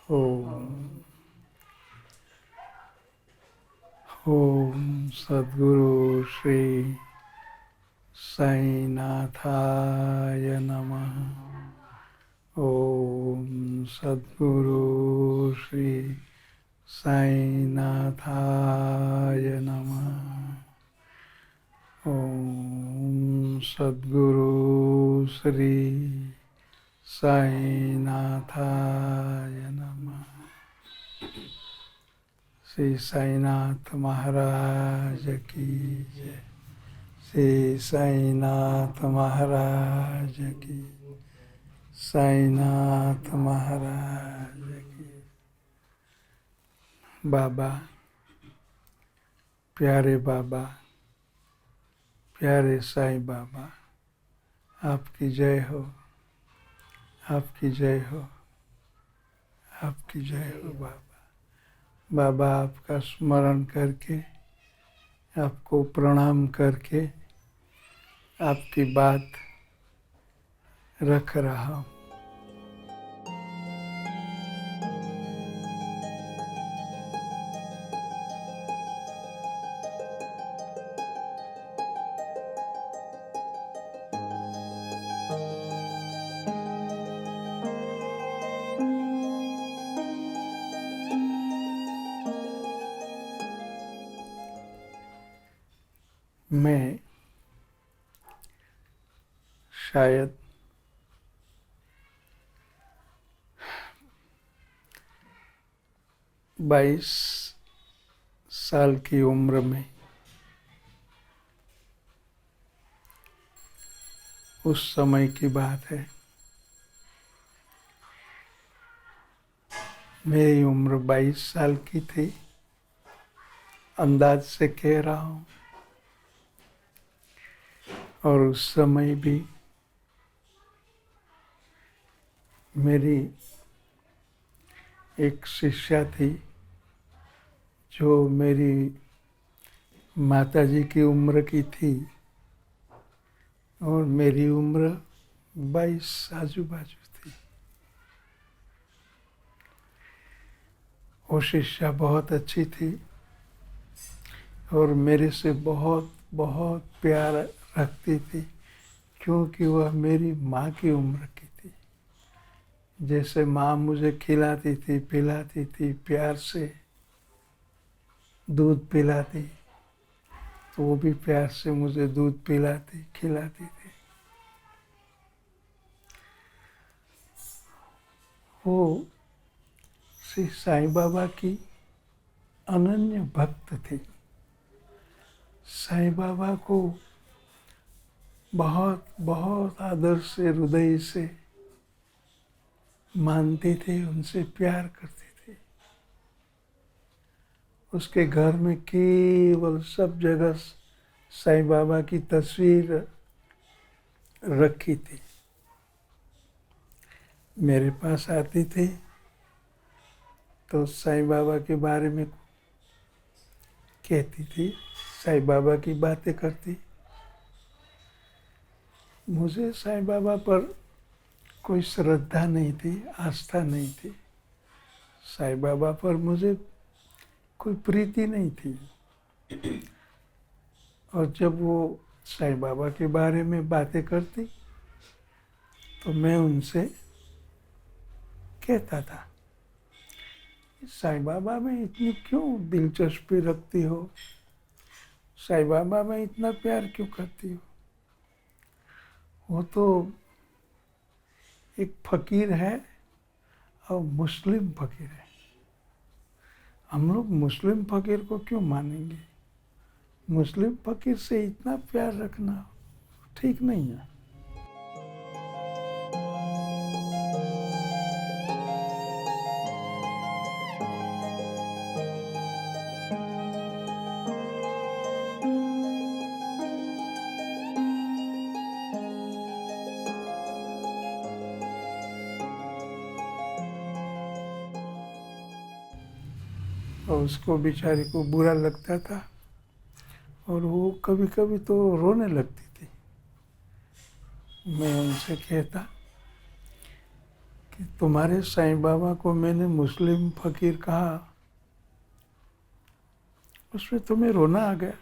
ओम ओम सद्गुरु श्री साईनाथाय नमः। ओम सद्गुरु श्री साईनाथाय नमः। ओम सद्गुरु श्री साईनाथाय नमः। श्री साईनाथ महाराज की जय। श्री साईनाथ महाराज की, साईनाथ महाराज की। बाबा, प्यारे बाबा, प्यारे साईं बाबा, आपकी जय हो, आपकी जय हो, आपकी जय हो बाबा। बाबा, आपका स्मरण करके, आपको प्रणाम करके आपकी बात रख रहा हूँ। मैं शायद 22 साल की उम्र में उस समय की बात है। मेरी उम्र 22 साल की थी, अंदाज से कह रहा हूँ। और उस समय भी मेरी एक शिष्या थी जो मेरी माताजी की उम्र की थी और मेरी उम्र 22 आजू बाजू थी। वो शिष्या बहुत अच्छी थी और मेरे से बहुत बहुत प्यार रखती थी, क्योंकि वह मेरी माँ की उम्र की थी। जैसे माँ मुझे खिलाती थी, पिलाती थी, प्यार से दूध पिलाती, तो वो भी प्यार से मुझे दूध पिलाती, खिलाती थी। वो श्री साईं बाबा की अनन्य भक्त थी। साईं बाबा को बहुत बहुत आदर से, हृदय से मानती थी, उनसे प्यार करती थी। उसके घर में केवल सब जगह साईं बाबा की तस्वीर रखी थी। मेरे पास आती थी तो साईं बाबा के बारे में कहती थी, साईं बाबा की बातें करती। मुझे साईं बाबा पर कोई श्रद्धा नहीं थी, आस्था नहीं थी। साईं बाबा पर मुझे कोई प्रीति नहीं थी। और जब वो साईं बाबा के बारे में बातें करती तो मैं उनसे कहता था, साईं बाबा में इतनी क्यों दिलचस्पी रखती हो? साईं बाबा में इतना प्यार क्यों करती हो? वो तो एक फकीर है और मुस्लिम फकीर है। हम लोग मुस्लिम फकीर को क्यों मानेंगे? मुस्लिम फकीर से इतना प्यार रखना ठीक नहीं है। और उसको बेचारी को बुरा लगता था और वो कभी कभी तो रोने लगती थी। मैं उनसे कहता कि तुम्हारे साईं बाबा को मैंने मुस्लिम फकीर कहा, उसमें तुम्हें रोना आ गया।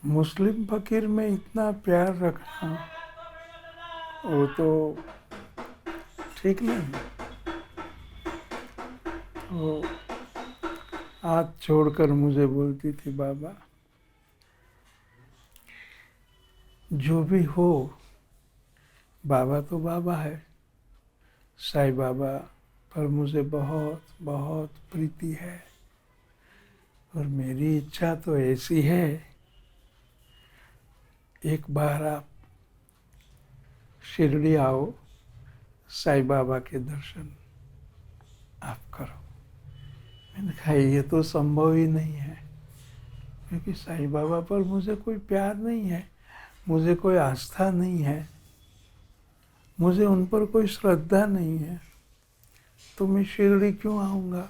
मुस्लिम फकीर में इतना प्यार रखना वो तो ठीक नहीं। वो हाथ छोड़कर मुझे बोलती थी, बाबा जो भी हो, बाबा तो बाबा है, साईं बाबा पर मुझे बहुत बहुत प्रीति है और मेरी इच्छा तो ऐसी है, एक बार आप शिरडी आओ, साईं बाबा के दर्शन आप करो। मैंने कहा ये तो संभव ही नहीं है, क्योंकि साईं बाबा पर मुझे कोई प्यार नहीं है, मुझे कोई आस्था नहीं है, मुझे उन पर कोई श्रद्धा नहीं है, तो मैं शिरडी क्यों आऊँगा?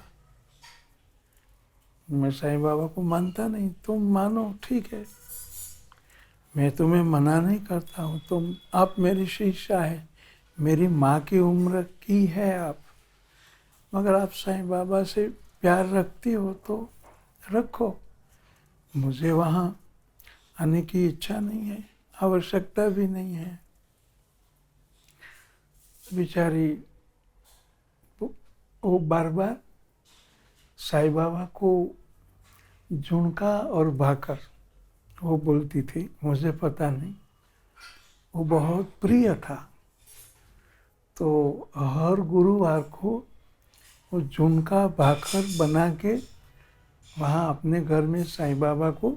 मैं साईं बाबा को मानता नहीं, तुम मानो ठीक है, मैं तुम्हें मना नहीं करता हूँ, आप मेरी शिष्या है, मेरी माँ की उम्र की है आप, मगर आप साईं बाबा से प्यार रखती हो तो रखो, मुझे वहाँ आने की इच्छा नहीं है, आवश्यकता भी नहीं है। बेचारी वो बार बार साईं बाबा को झुणका और भाकर वो बोलती थी, मुझे पता नहीं, वो बहुत प्रिय था। तो हर गुरुवार को वो झुणका भाकर बना के वहाँ अपने घर में साईं बाबा को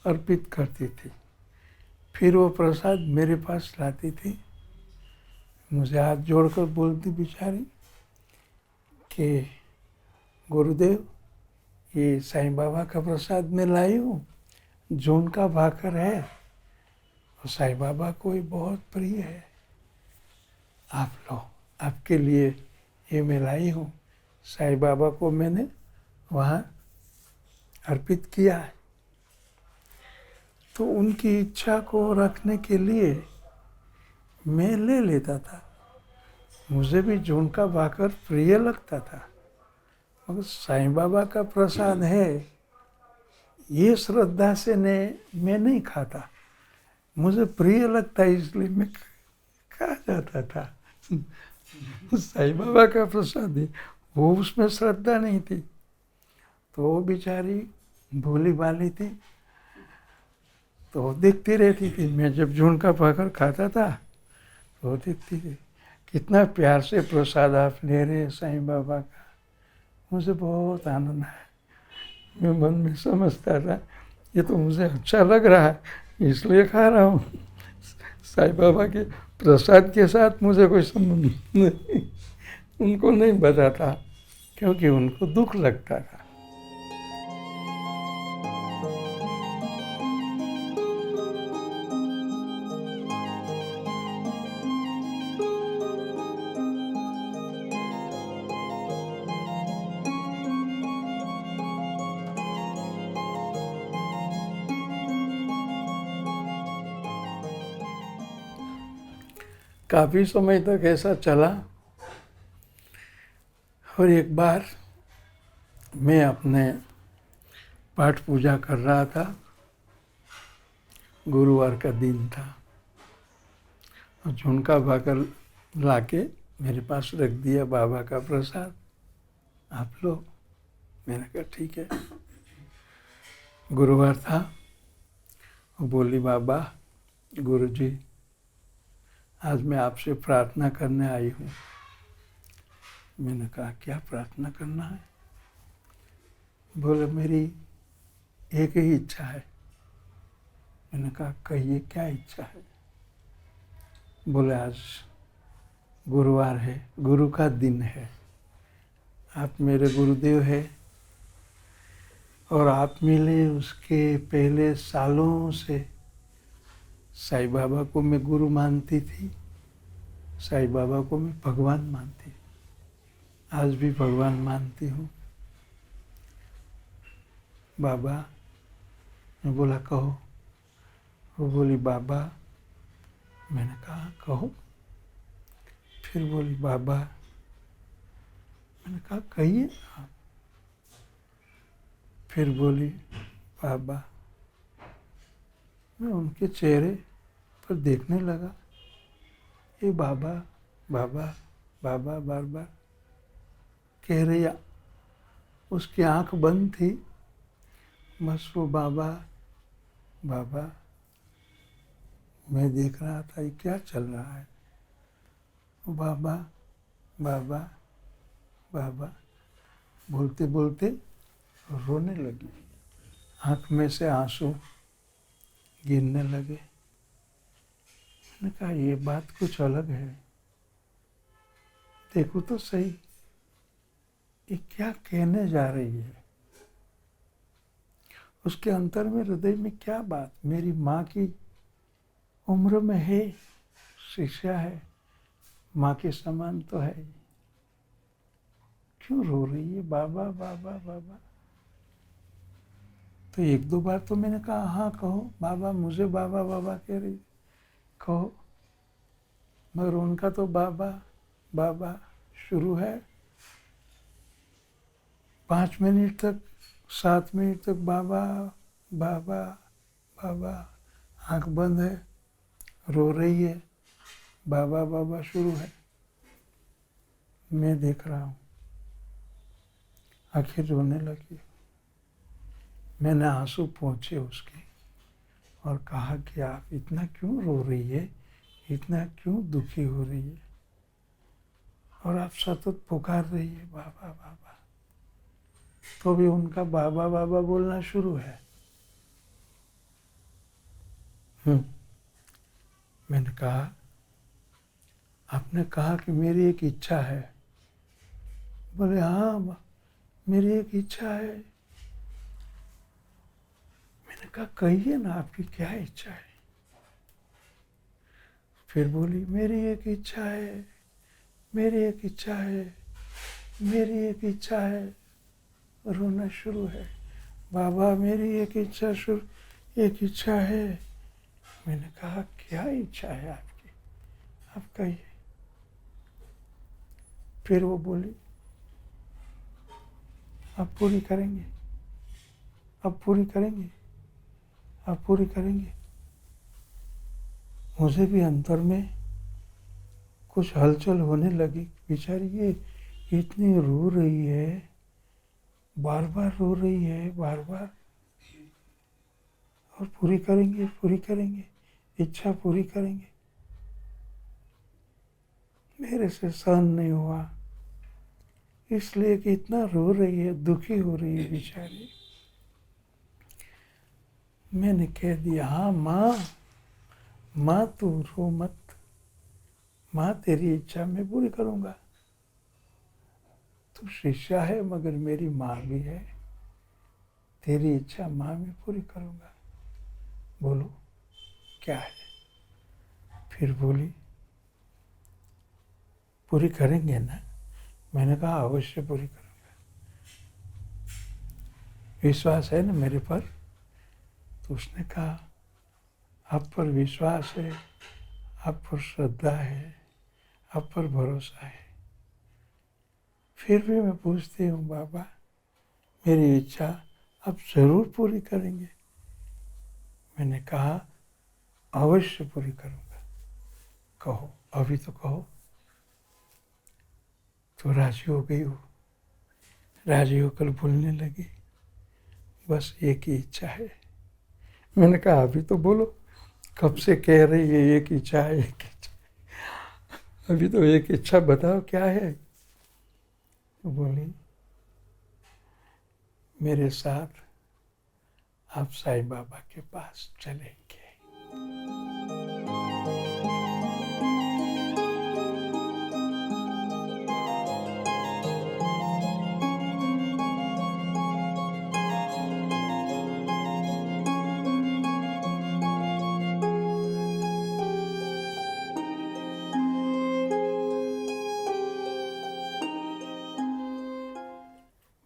अर्पित करती थी, फिर वो प्रसाद मेरे पास लाती थी, मुझे हाथ जोड़कर बोलती बेचारी कि गुरुदेव ये साईं बाबा का प्रसाद मैं लाई हूँ, झुणका भाकर है और साईं बाबा को ये बहुत प्रिय है, आप लो, आपके लिए ये मैं लाई हूँ, साईं बाबा को मैंने वहाँ अर्पित किया है। तो उनकी इच्छा को रखने के लिए मैं ले लेता था, मुझे भी झुणका भाकर प्रिय लगता था, मगर साईं बाबा का प्रसाद है ये श्रद्धा से मैं नहीं खाता, मुझे प्रिय लगता है इसलिए मैं खा जाता था। साईं बाबा का प्रसाद है, वो उसमें श्रद्धा नहीं थी, तो वो बेचारी भोली भाली थी, तो देखती रहती थी, मैं जब झुणका भाकर खाता था तो देखती थी कितना प्यार से प्रसाद आप ले रहे साईं बाबा का, मुझे बहुत आनंद है। मैं मन में समझता था ये तो मुझे अच्छा लग रहा है इसलिए खा रहा हूँ, साईं बाबा के प्रसाद के साथ मुझे कोई संबंध नहीं, उनको नहीं बताता क्योंकि उनको दुख लगता था। काफ़ी समय तक ऐसा चला और एक बार मैं अपने पाठ पूजा कर रहा था, गुरुवार का दिन था, और झुणका भाकर लाके मेरे पास रख दिया, बाबा का प्रसाद आप लो। मैंने कहा ठीक है। गुरुवार था, वो बोली बाबा गुरुजी आज मैं आपसे प्रार्थना करने आई हूँ। मैंने कहा क्या प्रार्थना करना है? बोले मेरी एक ही इच्छा है। मैंने कहा कहिए क्या इच्छा है? बोले आज गुरुवार है, गुरु का दिन है, आप मेरे गुरुदेव हैं और आप मिले उसके पहले सालों से साईं बाबा को मैं गुरु मानती थी, साईं बाबा को मैं भगवान मानती, आज भी भगवान मानती हूँ। बाबा, मैं बोला कहो। वो बोली बाबा। मैंने कहा कहो। फिर बोली बाबा। मैंने कहा कहिए ना। फिर बोली बाबा। मैं उनके चेहरे पर देखने लगा, ये बाबा बाबा बाबा बार बार कह रही। उसकी आंख बंद थी, बस वो बाबा बाबा। मैं देख रहा था ये क्या चल रहा है। वो बाबा बाबा बाबा बोलते बोलते रोने लगी। आंख में से आंसू गिरने लगे। मैंने कहा ये बात कुछ अलग है, देखो तो सही ये क्या कहने जा रही है। उसके अंतर में, हृदय में क्या बात। मेरी माँ की उम्र में है, शिक्षा है, माँ के समान तो है, क्यों रो रही है बाबा बाबा बाबा। तो एक दो बार तो मैंने कहा हाँ कहो बाबा, मुझे बाबा बाबा कह रही, कहो। मगर उनका तो बाबा बाबा शुरू है। 5 मिनट तक, 7 मिनट तक बाबा बाबा बाबा, आंख बंद है, रो रही है, बाबा बाबा शुरू है। मैं देख रहा हूँ, आखिर रोने लगी। मैंने आंसू पोंछे उसके और कहा कि आप इतना क्यों रो रही है, इतना क्यों दुखी हो रही है, और आप सतत पुकार रही है बाबा बाबा। तो भी उनका बाबा बाबा बोलना शुरू है। मैंने कहा आपने कहा कि मेरी एक इच्छा है। बोले हाँ मेरी एक इच्छा है। मैंने कहा कहिए ना आपकी क्या इच्छा है। फिर बोली मेरी एक इच्छा है, मेरी एक इच्छा है, मेरी एक इच्छा है। रोना शुरू है। बाबा मेरी एक इच्छा एक इच्छा है। मैंने कहा क्या इच्छा है आपकी, आप कहिए। फिर वो बोली आप पूरी करेंगे, आप पूरी करेंगे, आप पूरी करेंगे। मुझे भी अंतर में कुछ हलचल होने लगी। बेचारी ये इतनी रो रही है, बार बार रो रही है, बार बार, और पूरी करेंगे, पूरी करेंगे, इच्छा पूरी करेंगे। मेरे से सहन नहीं हुआ, इसलिए कि इतना रो रही है, दुखी हो रही है बेचारी। मैंने कह दिया हाँ माँ, माँ तू रो मत, माँ तेरी इच्छा मैं पूरी करूँगा। तू शिष्या है मगर मेरी माँ भी है, तेरी इच्छा माँ मैं पूरी करूँगा। बोलो क्या है। फिर बोली पूरी करेंगे ना। मैंने कहा अवश्य पूरी करूँगा, विश्वास है ना मेरे पर। तो उसने कहा आप पर विश्वास है, आप पर श्रद्धा है, आप पर भरोसा है, फिर भी मैं पूछती हूँ बाबा मेरी इच्छा आप जरूर पूरी करेंगे। मैंने कहा अवश्य पूरी करूँगा, कहो अभी तो कहो। तो राजी हो गई वो, राजी होकर बोलने लगी बस एक ही इच्छा है। मैंने कहा अभी तो बोलो, कब से कह रही है एक इच्छा है, एक इच्छा, अभी तो एक इच्छा बताओ क्या है। तो बोली मेरे साथ आप साईं बाबा के पास चलेंगे।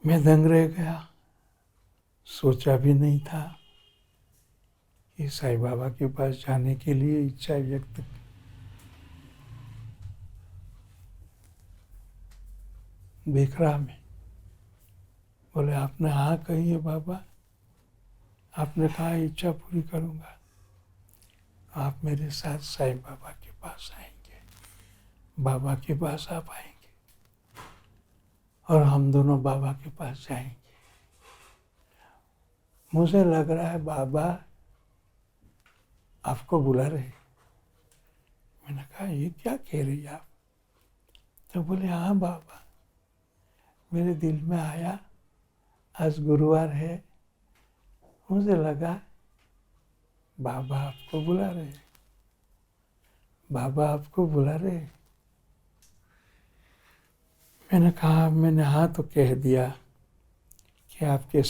मैं दंग रह गया, सोचा भी नहीं था कि साईं बाबा के पास जाने के लिए इच्छा व्यक्त बिखरा में। बोले आपने हाँ कही है बाबा, आपने कहा इच्छा पूरी करूँगा, आप मेरे साथ साईं बाबा के पास आएंगे, बाबा के पास आप आएंगे और हम दोनों बाबा के पास जाएंगे। मुझे लग रहा है बाबा आपको बुला रहे। मैंने कहा ये क्या कह रही आप? तो बोले हाँ बाबा, मेरे दिल में आया आज गुरुवार है, मुझे लगा बाबा आपको बुला रहे, बाबा आपको बुला रहे। मैंने कहा मैंने हाँ तो कह दिया कि आपके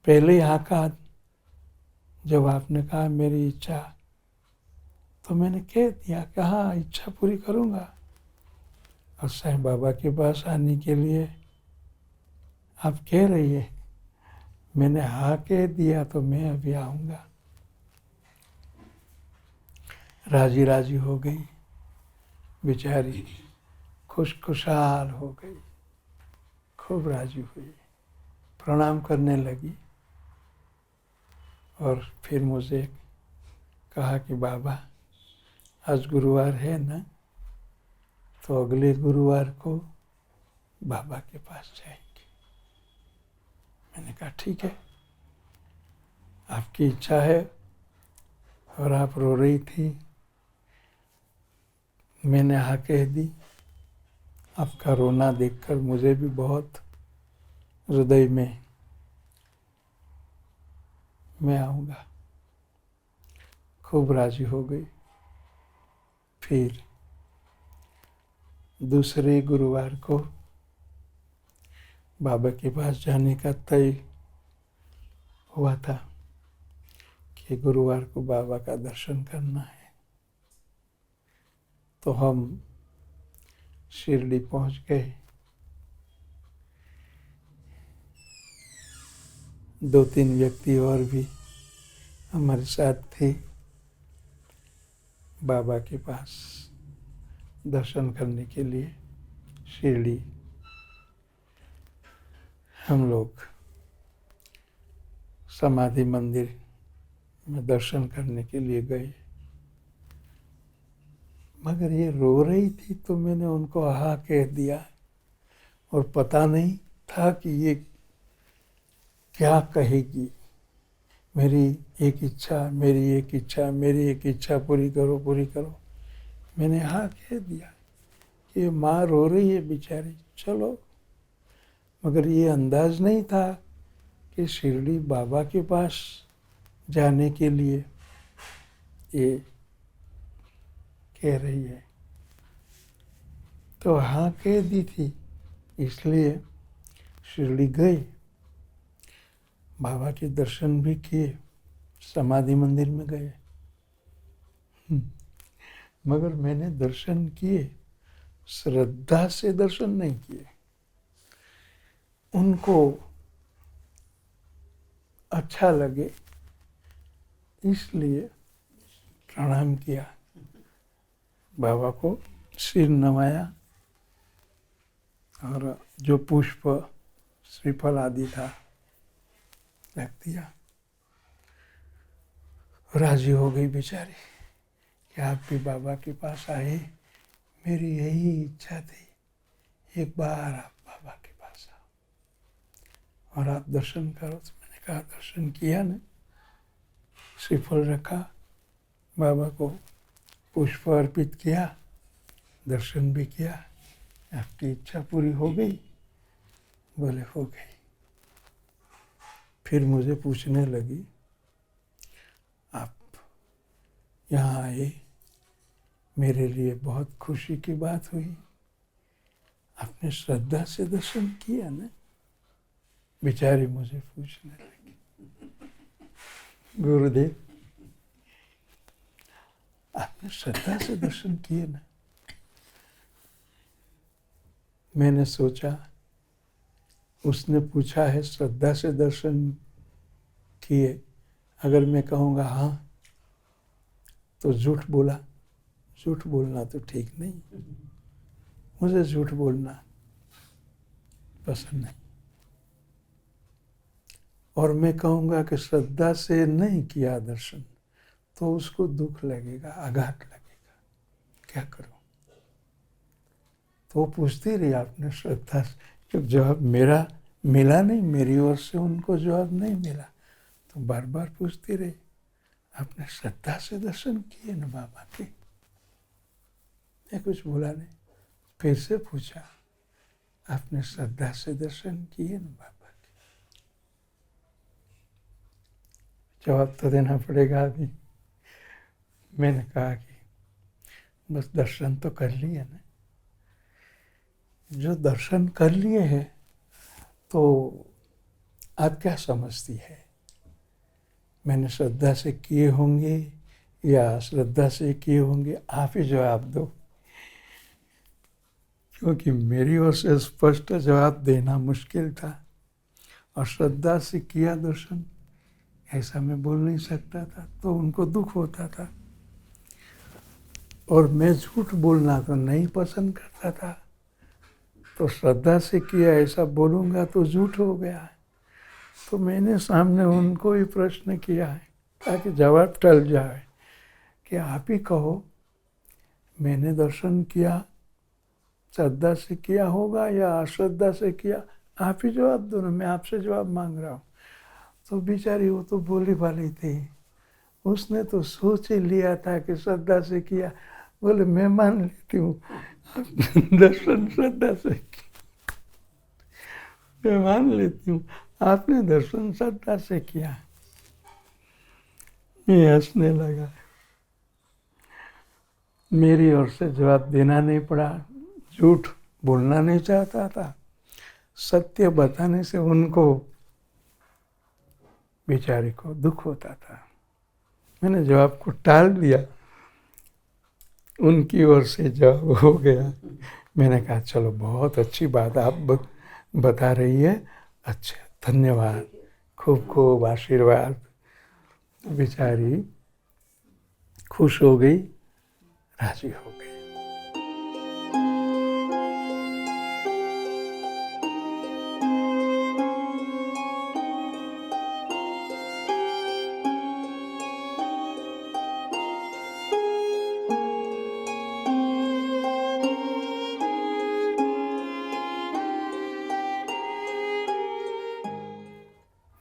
पहले यहाँ कहा, जब आपने कहा मेरी इच्छा, तो मैंने कह दिया कि हाँ इच्छा पूरी करूँगा। और साईं बाबा के पास आने के लिए आप कह रही है, मैंने हाँ कह दिया तो मैं अभी आऊँगा। राजी राजी हो गई बेचारी, खुशखुशाल हो गई, खूब राजी हुई, प्रणाम करने लगी और फिर मुझे कहा कि बाबा आज गुरुवार है ना, तो अगले गुरुवार को बाबा के पास जाएंगे। मैंने कहा ठीक है, आपकी इच्छा है। और आप रो रही थी, मैंने हाँ कह दी। आपका रोना देखकर मुझे भी बहुत हृदय में, मैं आऊँगा। खूब राजी हो गई। फिर दूसरे गुरुवार को बाबा के पास जाने का तय हुआ था कि गुरुवार को बाबा का दर्शन करना है। तो हम शिरडी पहुंच गए। 2-3 व्यक्ति और भी हमारे साथ थे। बाबा के पास दर्शन करने के लिए शिरडी हम लोग समाधि मंदिर में दर्शन करने के लिए गए। मगर ये रो रही थी तो मैंने उनको हाँ कह दिया और पता नहीं था कि ये क्या कहेगी। मेरी एक इच्छा, मेरी एक इच्छा, मेरी एक इच्छा पूरी करो, पूरी करो। मैंने हाँ कह दिया कि माँ रो रही है बेचारी, चलो। मगर ये अंदाज नहीं था कि शिरडी बाबा के पास जाने के लिए ये कह रही है। तो हाँ कह दी थी, इसलिए शिरडी गए, बाबा के दर्शन भी किए, समाधि मंदिर में गए। मगर मैंने दर्शन किए, श्रद्धा से दर्शन नहीं किए। उनको अच्छा लगे इसलिए प्रणाम किया, बाबा को सिर नवाया और जो पुष्प श्रीफल आदि था रख दिया। राजी हो गई बेचारी कि आप भी बाबा के पास आए, मेरी यही इच्छा थी, एक बार आप बाबा के पास आओ और आप दर्शन करो। तो मैंने कहा दर्शन किया ना, श्रीफल रखा, बाबा को पुष्प अर्पित किया, दर्शन भी किया। आपकी इच्छा पूरी हो गई? बोले हो गई। फिर मुझे पूछने लगी, आप यहाँ आए, मेरे लिए बहुत खुशी की बात हुई, आपने श्रद्धा से दर्शन किया ना? बेचारी मुझे पूछने लगी, गुरुदेव आपने श्रद्धा से दर्शन किए ना? मैंने सोचा उसने पूछा है श्रद्धा से दर्शन किए, अगर मैं कहूँगा हाँ तो झूठ बोला। झूठ बोलना तो ठीक नहीं, मुझे झूठ बोलना पसंद नहीं। और मैं कहूँगा कि श्रद्धा से नहीं किया दर्शन तो उसको दुख लगेगा, आघात लगेगा, क्या करूँ। तो पूछती रही आपने श्रद्धा से, जब जवाब मेरा मिला नहीं, मेरी ओर से उनको जवाब नहीं मिला, तो बार बार पूछती रही, आपने श्रद्धा से दर्शन किए न बाबा के? मैं कुछ बोला नहीं। फिर से पूछा, आपने श्रद्धा से दर्शन किए न बाबा के? जवाब तो देना पड़ेगा अभी। मैंने कहा कि बस दर्शन तो कर लिए ना। जो दर्शन कर लिए हैं तो आप क्या समझती है, मैंने श्रद्धा से किए होंगे या श्रद्धा से किए होंगे? आप ही जवाब दो, क्योंकि मेरी ओर से स्पष्ट जवाब देना मुश्किल था। और श्रद्धा से किया दर्शन ऐसा मैं बोल नहीं सकता था, तो उनको दुख होता था। और मैं झूठ बोलना तो नहीं पसंद करता था, तो श्रद्धा से किया ऐसा बोलूँगा तो झूठ हो गया। तो मैंने सामने उनको ही प्रश्न किया है ताकि जवाब टल जाए कि आप ही कहो, मैंने दर्शन किया श्रद्धा से किया होगा या अश्रद्धा से किया? आप ही जवाब दो ना, मैं आपसे जवाब मांग रहा हूँ। तो बेचारी वो तो बोली वाली थी, उसने तो सोच ही लिया था कि श्रद्धा से किया। बोले मैं मान लेती हूँ दर्शन श्रद्धा से किया, मैं मान लेती हूँ आपने दर्शन श्रद्धा से किया। मैं हंसने लगा। मेरी ओर से जवाब देना नहीं पड़ा, झूठ बोलना नहीं चाहता था, सत्य बताने से उनको बेचारी को दुख होता था। मैंने जवाब को टाल दिया, उनकी ओर से जवाब हो गया। मैंने कहा चलो बहुत अच्छी बात आप बता रही है, अच्छा धन्यवाद, खूब खूब आशीर्वाद। बेचारी खुश हो गई, राजी हो गई।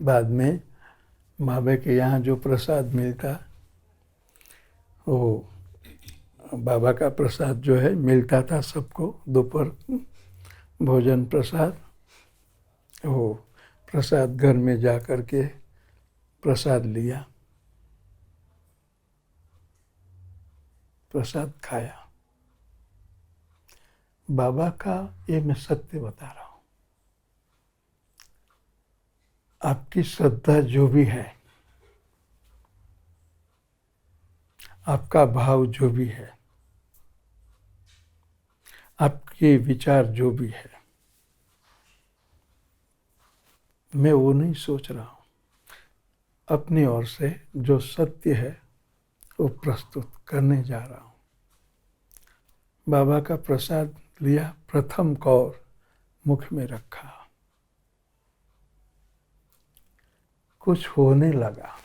बाद में बाबा के यहाँ जो प्रसाद मिलता, वो बाबा का प्रसाद जो है मिलता था सबको, दोपहर भोजन प्रसाद। वो प्रसाद घर में जा कर के प्रसाद लिया, प्रसाद खाया। बाबा का ये मैं सत्य बता रहा हूँ, आपकी श्रद्धा जो भी है, आपका भाव जो भी है, आपके विचार जो भी है, मैं वो नहीं सोच रहा हूँ। अपनी ओर से जो सत्य है वो प्रस्तुत करने जा रहा हूँ। बाबा का प्रसाद लिया, प्रथम कौर मुख में रखा, कुछ होने लगा।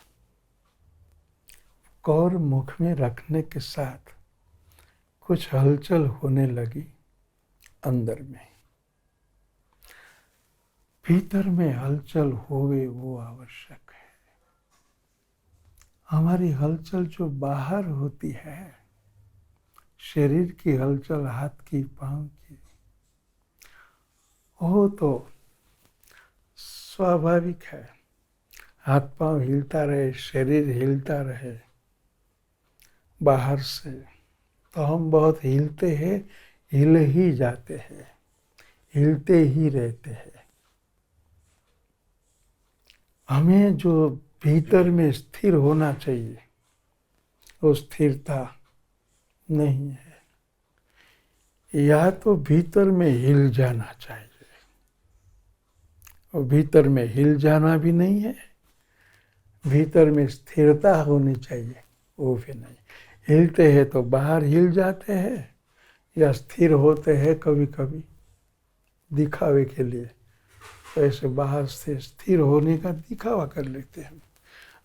कौर मुख में रखने के साथ कुछ हलचल होने लगी अंदर में। भीतर में हलचल होवे वो आवश्यक है। हमारी हलचल जो बाहर होती है, शरीर की हलचल, हाथ की, पांव की, वो तो स्वाभाविक है। हाथ पांव हिलता रहे, शरीर हिलता रहे बाहर से, तो हम बहुत हिलते हैं, हिल ही जाते हैं, हिलते ही रहते हैं। हमें जो भीतर में स्थिर होना चाहिए वो स्थिरता नहीं है। या तो भीतर में हिल जाना चाहिए, और भीतर में हिल जाना भी नहीं है। भीतर में स्थिरता होनी चाहिए, वो भी नहीं। हिलते हैं तो बाहर हिल जाते हैं, या स्थिर होते हैं कभी कभी दिखावे के लिए, तो ऐसे बाहर से स्थिर होने का दिखावा कर लेते हैं।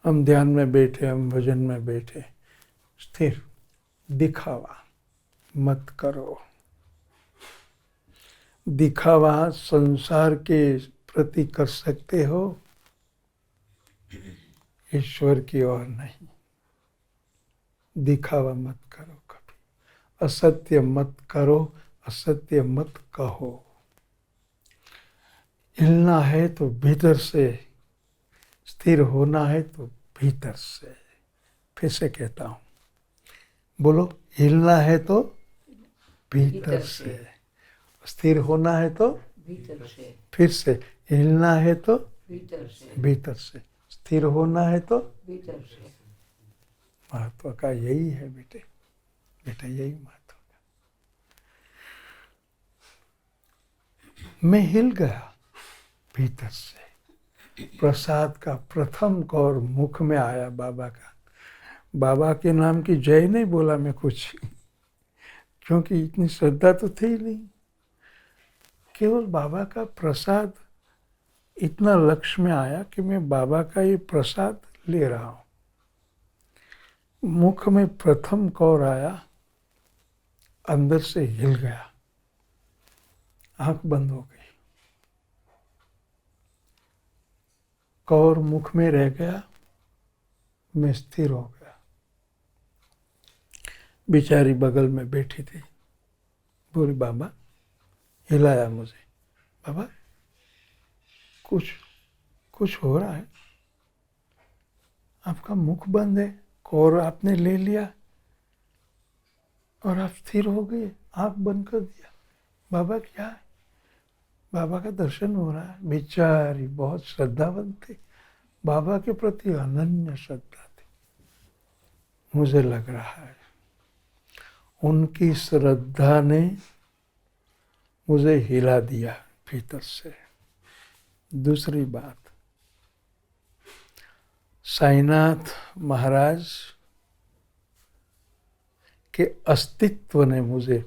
हम ध्यान में बैठे, हम भजन में बैठे, स्थिर, दिखावा मत करो। दिखावा संसार के प्रति कर सकते हो, ईश्वर की ओर नहीं। दिखावा मत करो कभी, असत्य मत करो, असत्य मत कहो। हिलना है तो भीतर से, स्थिर होना है तो भीतर से। फिर से कहता हूँ, बोलो, हिलना है तो भीतर से, स्थिर होना है तो भीतर से, फिर से हिलना है तो भीतर से, भीतर से, स्थिर होना है तो भीतर से। महत्व का यही है बेटे, बेटा यही महत्व का। मैं हिल गया भीतर से। प्रसाद का प्रथम कौर मुख में आया बाबा का। बाबा के नाम की जय नहीं बोला मैं कुछ, क्योंकि इतनी श्रद्धा तो थी नहीं। केवल बाबा का प्रसाद इतना लक्ष्य में आया कि मैं बाबा का ये प्रसाद ले रहा हूँ। मुख में प्रथम कौर आया, अंदर से हिल गया, आंख बंद हो गई। कौर मुख में रह गया, मैं स्थिर हो गया। बेचारी बगल में बैठी थी, बोली बाबा, हिलाया मुझे, बाबा कुछ हो रहा है, आपका मुख बंद है, कौर आपने ले लिया और आप स्थिर हो गए, आंख बंद कर दिया। बाबा क्या है? बाबा का दर्शन हो रहा है। बेचारी बहुत श्रद्धावंत थी, बाबा के प्रति अनन्य श्रद्धा थी। मुझे लग रहा है उनकी श्रद्धा ने मुझे हिला दिया भीतर से। दूसरी बात, साईनाथ महाराज के अस्तित्व ने मुझे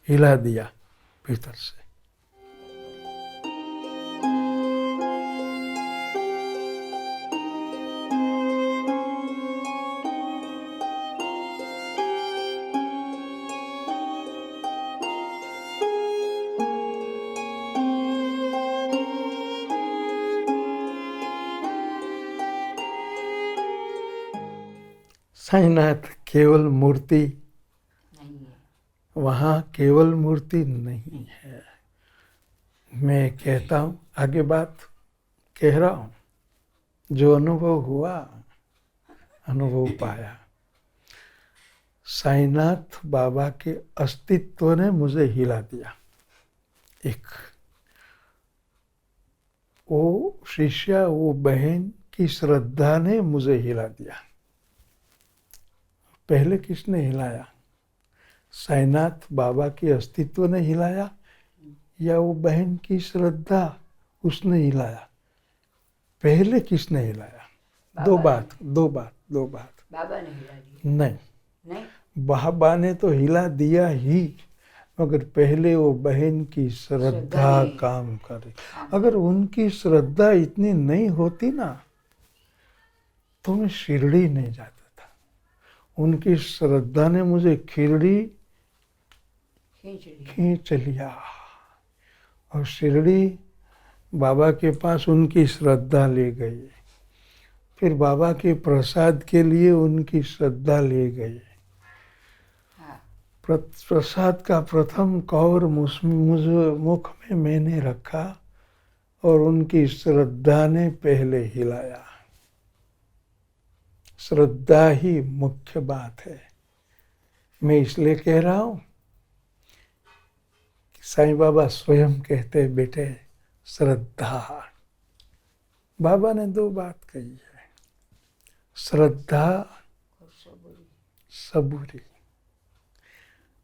हिला दिया भीतर से। साईनाथ केवल मूर्ति नहीं है, वहाँ केवल मूर्ति नहीं है। मैं कहता हूँ, आगे बात कह रहा हूँ, जो अनुभव हुआ, अनुभव पाया। साईनाथ बाबा के अस्तित्व ने मुझे हिला दिया। एक वो शिष्या, वो बहन की श्रद्धा ने मुझे हिला दिया। पहले किसने हिलाया? साईनाथ बाबा के अस्तित्व ने हिलाया या वो बहन की श्रद्धा उसने हिलाया? पहले किसने हिलाया? दो बात। बाबा ने हिला दिया। नहीं, बाबा ने तो हिला दिया ही, मगर पहले वो बहन की श्रद्धा काम करे। अगर उनकी श्रद्धा इतनी नहीं होती ना, तो मैं शिरडी नहीं जाता था। उनकी श्रद्धा ने मुझे शिरडी खींच लिया, और शिरडी बाबा के पास उनकी श्रद्धा ले गई। फिर बाबा के प्रसाद के लिए उनकी श्रद्धा ले गई। प्रसाद का प्रथम कौर मुझ मुख में मैंने रखा, और उनकी श्रद्धा ने पहले हिलाया। श्रद्धा ही मुख्य बात है। मैं इसलिए कह रहा हूँ, साईं बाबा स्वयं कहते हैं, बेटे श्रद्धा। बाबा ने दो बात कही है, श्रद्धा सबूरी।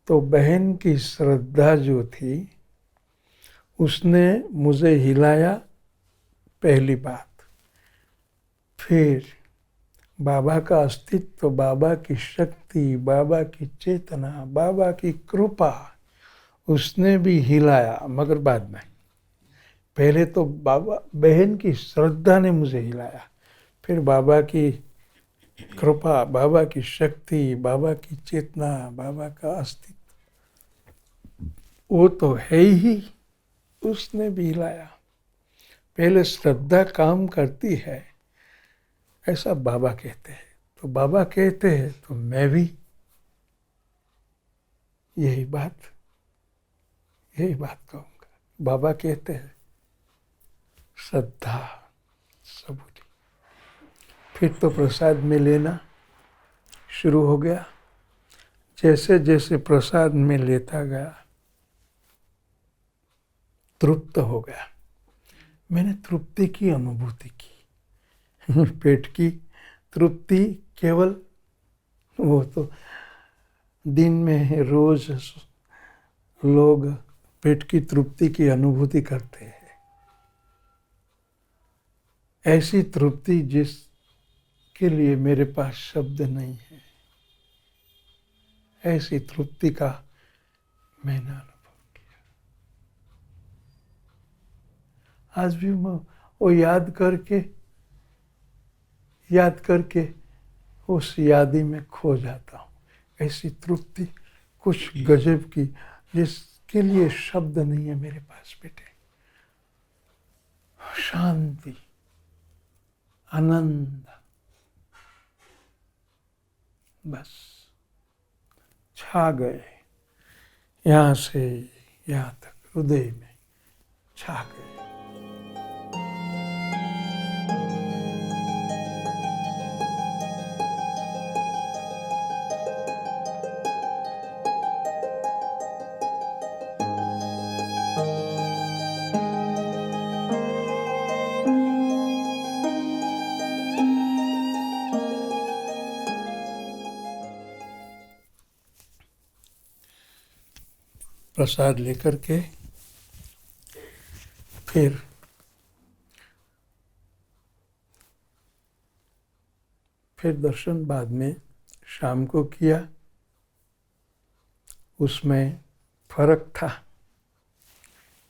तो बहन की श्रद्धा जो थी, उसने मुझे हिलाया, पहली बात। फिर बाबा का अस्तित्व, बाबा की शक्ति, बाबा की चेतना, बाबा की कृपा, उसने भी हिलाया, मगर बाद में। पहले तो बाबा बहन की श्रद्धा ने मुझे हिलाया, फिर बाबा की कृपा, बाबा की शक्ति, बाबा की चेतना, बाबा का अस्तित्व, वो तो है ही, उसने भी हिलाया। पहले श्रद्धा काम करती है, ऐसा बाबा कहते हैं। तो बाबा कहते हैं तो मैं भी यही बात कहूँगा। बाबा कहते हैं श्रद्धा सबूरी। फिर तो प्रसाद में लेना शुरू हो गया। जैसे जैसे प्रसाद में लेता गया, तृप्त हो गया। मैंने तृप्ति की अनुभूति की। पेट की तृप्ति केवल वो तो दिन में रोज लोग पेट की तृप्ति की अनुभूति करते हैं। ऐसी तृप्ति जिसके लिए मेरे पास शब्द नहीं है, ऐसी तृप्ति का मैंने अनुभव किया। आज भी मैं वो याद करके उस यादी में खो जाता हूँ। ऐसी तृप्ति कुछ गजब की, जिसके लिए शब्द नहीं है मेरे पास बेटे। शांति, आनंद, बस छा गए, यहाँ से यहाँ तक हृदय में छा गए। प्रसाद लेकर के फिर दर्शन बाद में शाम को किया। उसमें फर्क था,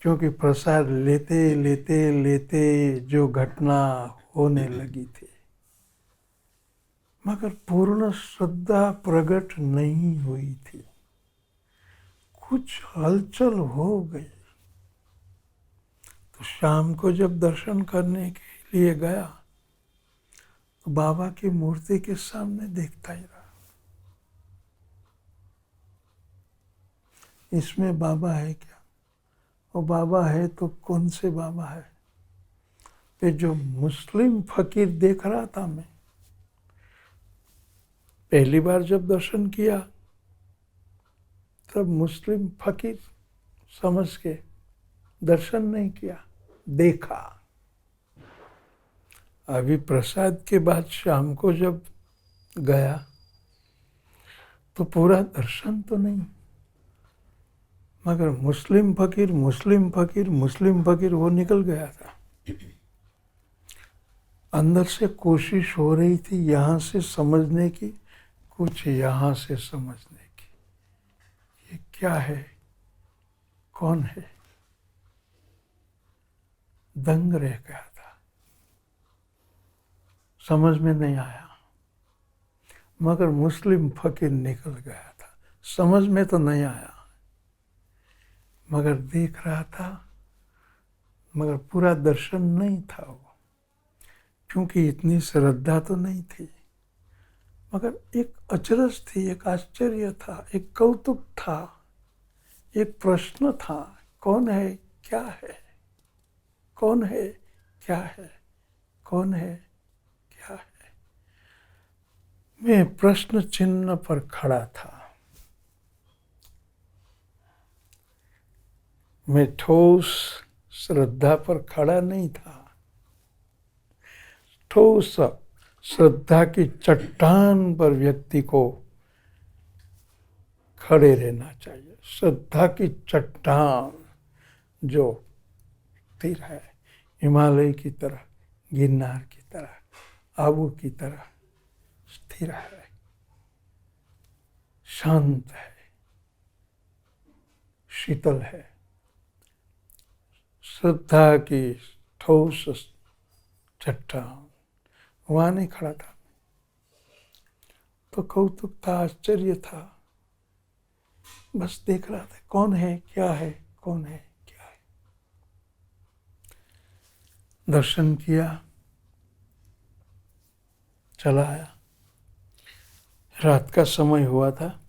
क्योंकि प्रसाद लेते लेते लेते जो घटना होने लगी थी, मगर पूर्ण श्रद्धा प्रकट नहीं हुई थी। कुछ हलचल हो गई। तो शाम को जब दर्शन करने के लिए गया तो बाबा की मूर्ति के सामने देखता ही रहा। इसमें बाबा है क्या? और बाबा है तो कौन से बाबा है? फिर जो मुस्लिम फकीर देख रहा था मैं, पहली बार जब दर्शन किया तब मुस्लिम फकीर समझ के दर्शन नहीं किया, देखा। अभी प्रसाद के बाद शाम को जब गया तो पूरा दर्शन तो नहीं, मगर मुस्लिम फकीर वो निकल गया था। अंदर से कोशिश हो रही थी यहाँ से समझने की, कुछ यहाँ से समझने की। ये क्या है, कौन है? दंग रह गया था, समझ में नहीं आया। मगर मुस्लिम फकीर निकल गया था, समझ में तो नहीं आया, मगर देख रहा था, मगर पूरा दर्शन नहीं था वो, क्योंकि इतनी श्रद्धा तो नहीं थी। मगर एक अचरज थी, एक आश्चर्य था, एक कौतुक था, एक प्रश्न था, कौन है, क्या है? कौन है, क्या है? कौन है, क्या है? मैं प्रश्न चिन्ह पर खड़ा था। मैं ठोस श्रद्धा पर खड़ा नहीं था। ठोस श्रद्धा की चट्टान पर व्यक्ति को खड़े रहना चाहिए। श्रद्धा की चट्टान जो स्थिर है, हिमालय की तरह, गिरनार की तरह, आबू की तरह स्थिर है, शांत है, शीतल है, श्रद्धा की ठोस चट्टान, वहां नहीं खड़ा था। तो कौतुक था, आश्चर्य था, बस देख रहा था कौन है, क्या है, कौन है, क्या है। दर्शन किया, चला आया। रात का समय हुआ था।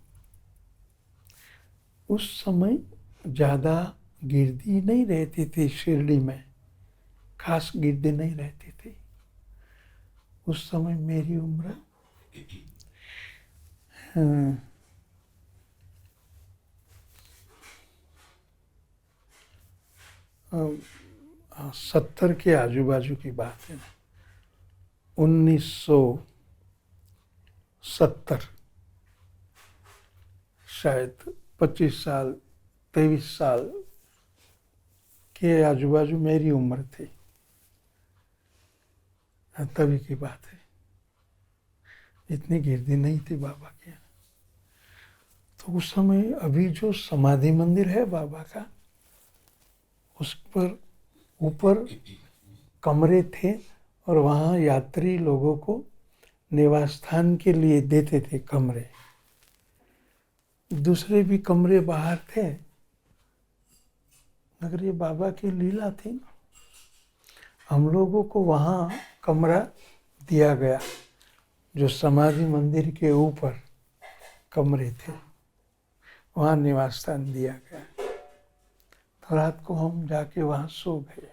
उस समय ज़्यादा गिरदी नहीं रहती थी शिरडी में, खास गिरदी नहीं रहती थी। उस समय मेरी उम्र 70 के आजू बाजू की बात है। 1970, शायद 25 साल 23 साल के आजू बाजू मेरी उम्र थी, तभी की बात है। इतनी गिरदी नहीं थी बाबा की। तो उस समय अभी जो समाधि मंदिर है बाबा का, उस पर ऊपर कमरे थे और वहाँ यात्री लोगों को निवास स्थान के लिए देते थे कमरे। दूसरे भी कमरे बाहर थे, मगर ये बाबा की लीला थी ना, हम लोगों को वहाँ कमरा दिया गया। जो समाधि मंदिर के ऊपर कमरे थे, वहाँ निवास स्थान दिया गया। तो रात को हम जाके वहाँ सो गए।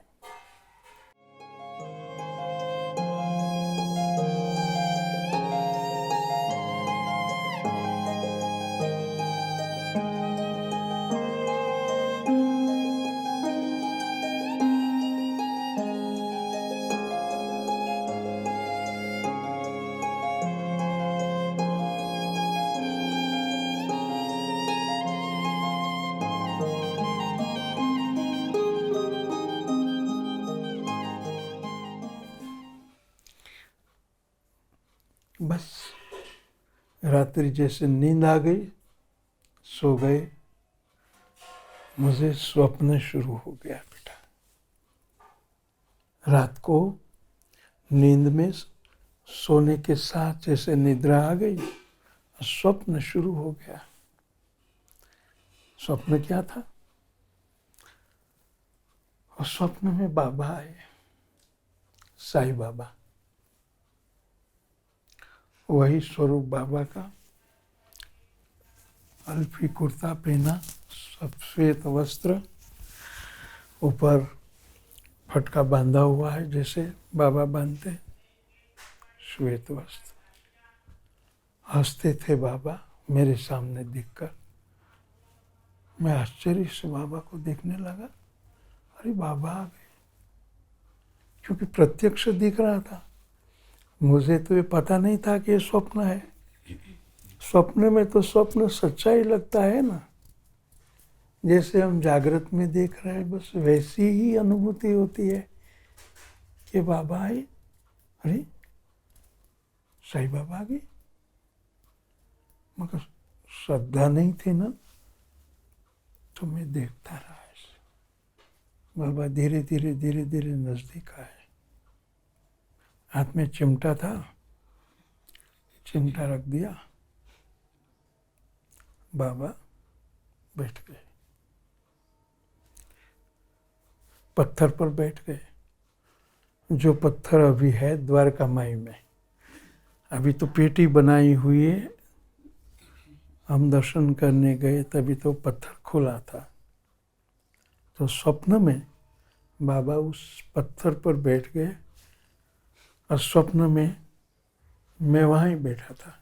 बस रात्रि जैसे नींद आ गई, सो गए। मुझे स्वप्न शुरू हो गया बेटा। रात को नींद में सोने के साथ जैसे निद्रा आ गई, स्वप्न शुरू हो गया। स्वप्न क्या था? और स्वप्न में बाबा आए, साईं बाबा। वही स्वरूप बाबा का, अल्फी कुर्ता पहना, सफेद वस्त्र, ऊपर फटका बांधा हुआ है जैसे बाबा बांधते, श्वेत वस्त्र। हंसते थे बाबा मेरे सामने दिखकर। मैं आश्चर्य से बाबा को देखने लगा। अरे बाबा आ गए, क्योंकि प्रत्यक्ष दिख रहा था। मुझे तो ये पता नहीं था कि ये स्वप्न है। स्वप्न में तो स्वप्न सच्चा ही लगता है ना, जैसे हम जागृत में देख रहे हैं, बस वैसी ही अनुभूति होती है कि बाबा आए। अरे साईं बाबा आ गए, मगर श्रद्धा नहीं थी ना, तो मैं देखता रहा ऐसे। बाबा धीरे धीरे धीरे धीरे नजदीक आए। हाथ में चिमटा था, चिमटा रख दिया, बाबा बैठ गए, पत्थर पर बैठ गए। जो पत्थर अभी है द्वारका माई में, अभी तो पेटी बनाई हुई है। हम दर्शन करने गए तभी तो पत्थर खुला था। तो स्वप्न में बाबा उस पत्थर पर बैठ गए, और स्वप्न में मैं वहाँ ही बैठा था,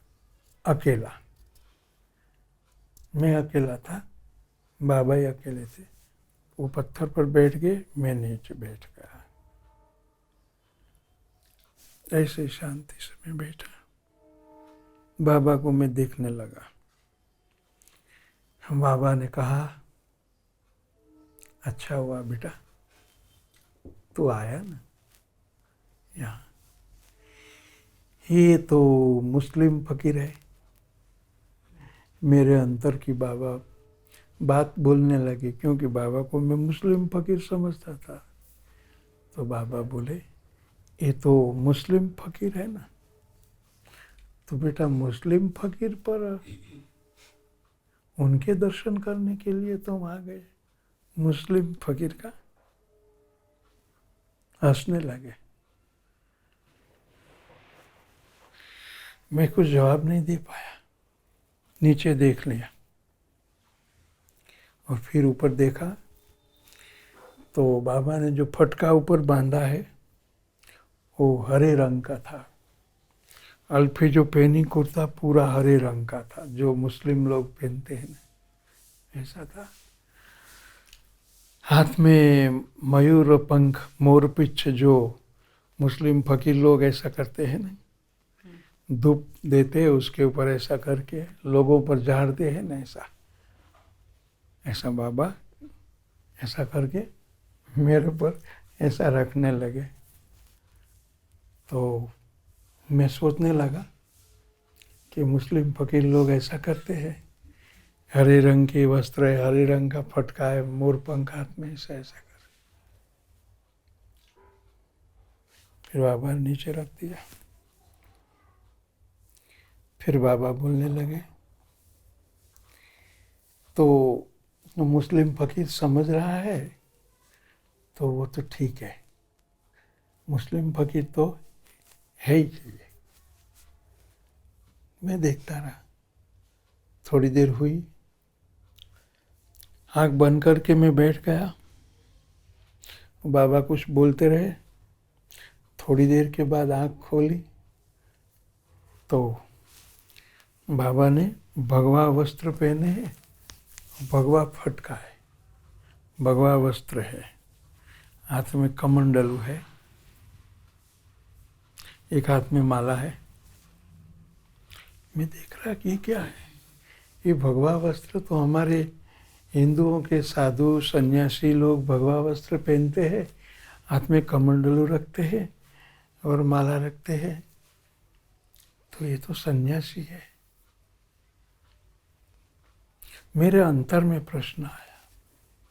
अकेला। मैं अकेला था, बाबा ही अकेले थे। वो पत्थर पर बैठ गए, मैं नीचे बैठ गया। ऐसे शांति से मैं बैठा, बाबा को मैं देखने लगा। बाबा ने कहा, अच्छा हुआ बेटा तू आया ना यहाँ। ये तो मुस्लिम फकीर है, मेरे अंतर की बाबा बात बोलने लगे, क्योंकि बाबा को मैं मुस्लिम फकीर समझता था। तो बाबा बोले ये तो मुस्लिम फकीर है ना। तो बेटा मुस्लिम फकीर पर उनके दर्शन करने के लिए तुम आ गए, मुस्लिम फकीर का? हंसने लगे। मैं कुछ जवाब नहीं दे पाया, नीचे देख लिया और फिर ऊपर देखा तो बाबा ने जो फटका ऊपर बांधा है वो हरे रंग का था। अल्फी जो पहनी कुर्ता पूरा हरे रंग का था, जो मुस्लिम लोग पहनते हैं ना, ऐसा था। हाथ में मयूर पंख मोर पिच्छ, जो मुस्लिम फकीर लोग ऐसा करते हैं ना, धूप देते हैं उसके ऊपर ऐसा करके लोगों पर झाड़ते हैं ना, ऐसा बाबा ऐसा करके मेरे पर ऐसा रखने लगे। तो मैं सोचने लगा कि मुस्लिम फकीर लोग ऐसा करते हैं, हरे रंग के वस्त्र है, हरे रंग का फटका है, मोर पंख हाथ में, ऐसा ऐसा कर। फिर बाबा ने नीचे रख दिया। फिर बाबा बोलने लगे तो मुस्लिम फकीर समझ रहा है तो वो तो ठीक है, मुस्लिम फकीर तो है ही चाहिए। मैं देखता रहा, थोड़ी देर हुई, आंख बंद करके मैं बैठ गया। बाबा कुछ बोलते रहे। थोड़ी देर के बाद आंख खोली तो बाबा ने भगवा वस्त्र पहने हैं, भगवा फटका है, भगवा वस्त्र है, हाथ में कमंडलू है, एक हाथ में माला है। मैं देख रहा कि ये क्या है। ये भगवा वस्त्र तो हमारे हिंदुओं के साधु सन्यासी लोग भगवा वस्त्र पहनते हैं, हाथ में कमंडलू रखते हैं और माला रखते हैं। तो ये तो सन्यासी है। मेरे अंतर में प्रश्न आया,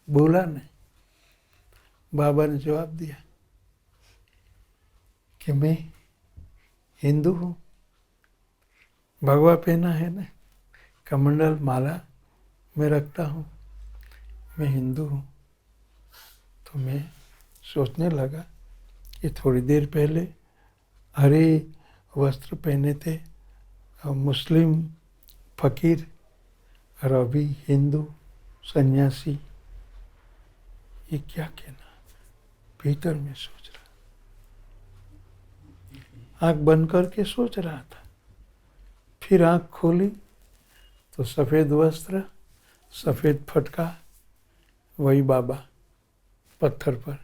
बोला नहीं। बाबा ने जवाब दिया कि मैं हिंदू हूँ, भगवा पहना है ना, कमंडल माला मैं रखता हूँ, मैं हिंदू हूँ। तो मैं सोचने लगा कि थोड़ी देर पहले हरे वस्त्र पहने थे मुस्लिम फकीर और अभी हिंदू सन्यासी, ये क्या कहना। भीतर में सोच रहा, आंख बंद करके सोच रहा था। फिर आंख खोली तो सफ़ेद वस्त्र, सफ़ेद फटका, वही बाबा पत्थर पर।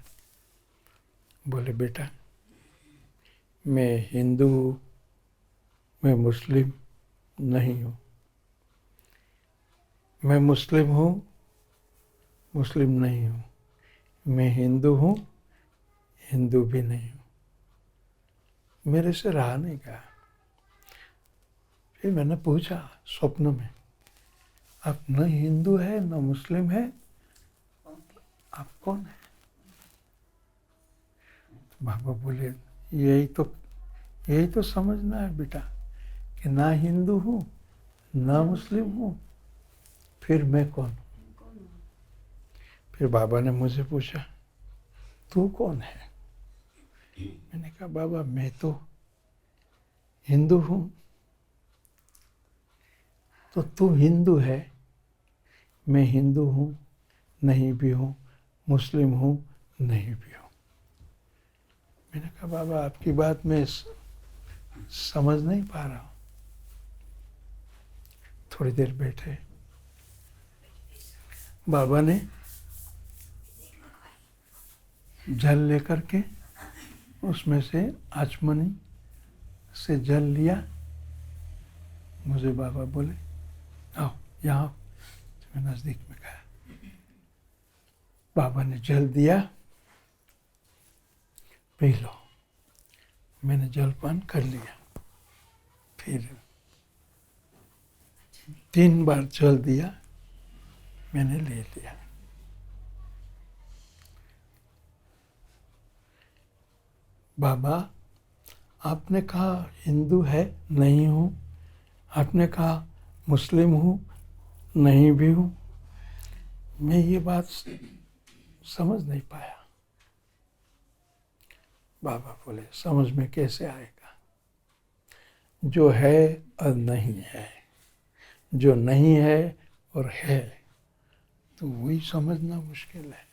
बोले बेटा मैं हिंदू हूँ, मैं मुस्लिम नहीं हूँ। मैं मुस्लिम हूँ, मुस्लिम नहीं हूँ। मैं हिंदू हूँ, हिंदू भी नहीं हूँ। मेरे से रहा नहीं गया। फिर मैंने पूछा स्वप्न में, आप न हिंदू है न मुस्लिम है, आप कौन है? तो बाबा बोले यही तो समझना है बेटा कि ना हिंदू हूँ ना मुस्लिम हूँ, फिर मैं कौन हूँ? फिर बाबा ने मुझे पूछा तू कौन है? मैंने कहा बाबा मैं तो हिंदू हूँ। तो तू हिंदू है, मैं हिंदू हूँ नहीं भी हूँ, मुस्लिम हूँ नहीं भी हूँ। मैंने कहा बाबा आपकी बात मैं समझ नहीं पा रहा हूँ। थोड़ी देर बैठे, बाबा ने जल लेकर के उसमें से आचमनी से जल लिया। मुझे बाबा बोले आओ यहाँ। तो मैं नज़दीक में गया, बाबा ने जल दिया, पी लो। मैंने जलपान कर लिया। फिर 3 बार जल दिया, मैंने ले लिया। बाबा, आपने कहा हिंदू है, नहीं हूँ। आपने कहा मुस्लिम हूँ, नहीं भी हूँ। मैं ये बात समझ नहीं पाया। बाबा बोले, समझ में कैसे आएगा? जो है और नहीं है, जो नहीं है और है, तो वही समझना मुश्किल है।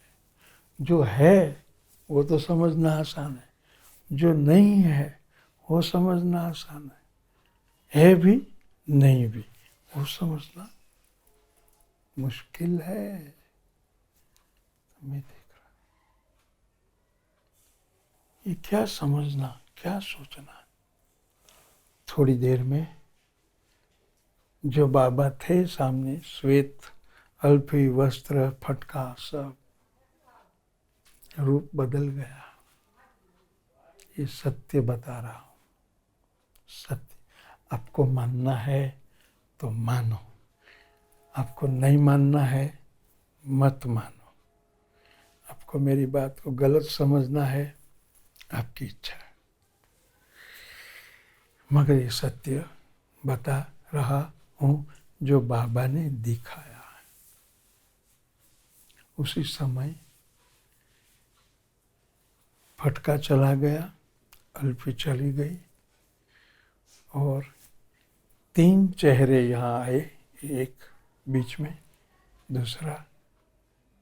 जो है वो तो समझना आसान है, जो नहीं है वो समझना आसान है भी नहीं भी वो समझना मुश्किल है। मैं देख रहा, ये क्या समझना, क्या सोचना। थोड़ी देर में जो बाबा थे सामने, श्वेत अल्फी वस्त्र, फटका, सब रूप बदल गया। ये सत्य बता रहा हूँ, सत्य। आपको मानना है तो मानो, आपको नहीं मानना है मत मानो। आपको मेरी बात को गलत समझना है, आपकी इच्छा है, मगर ये सत्य बता रहा हूँ जो बाबा ने दिखाया है। उसी समय फटका चला गया, अल्फी चली गई और 3 चेहरे यहाँ आए, एक बीच में, दूसरा,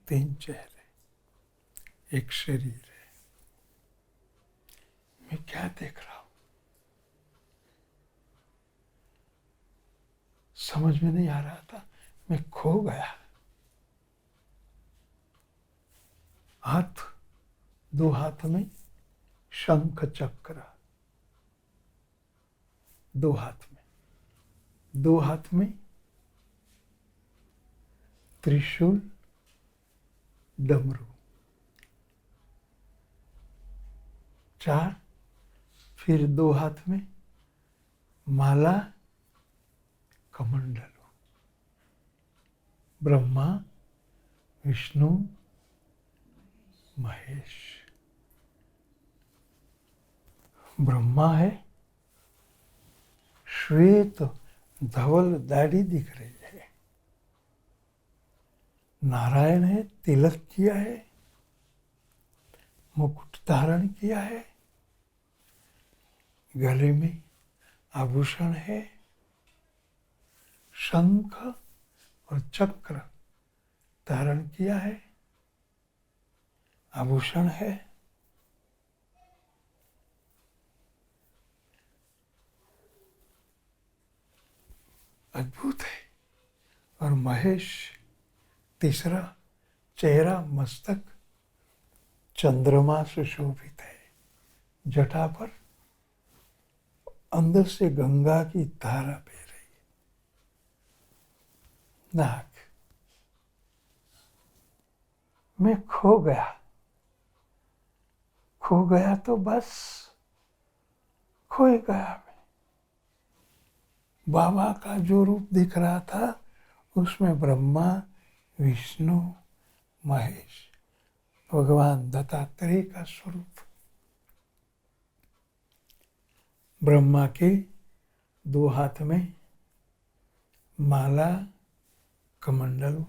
3 चेहरे, एक शरीर है। मैं क्या देख रहा हूँ समझ में नहीं आ रहा था। मैं खो गया। हाथ, 2 हाथ में शंख चक्र, 2 हाथ में, 2 हाथ में त्रिशूल, डमरू, 4, फिर 2 हाथ में माला, कमंडलू। ब्रह्मा, विष्णु, महेश। ब्रह्मा है, श्वेत धवल दाढ़ी दिख रही है। नारायण है, तिलक किया है, मुकुट धारण किया है, गले में आभूषण है, शंख और चक्र धारण किया है, आभूषण है। अद्भुत है। और महेश, तीसरा चेहरा, मस्तक चंद्रमा सुशोभित है, जटा पर अंदर से गंगा की धारा बह रही है। नाक, मैं खो गया। खो गया तो बस खो ही गया मैं। बाबा का जो रूप दिख रहा था उसमें ब्रह्मा, विष्णु, महेश, भगवान दत्तात्रेय का स्वरूप। ब्रह्मा के 2 हाथ में माला, कमंडलू।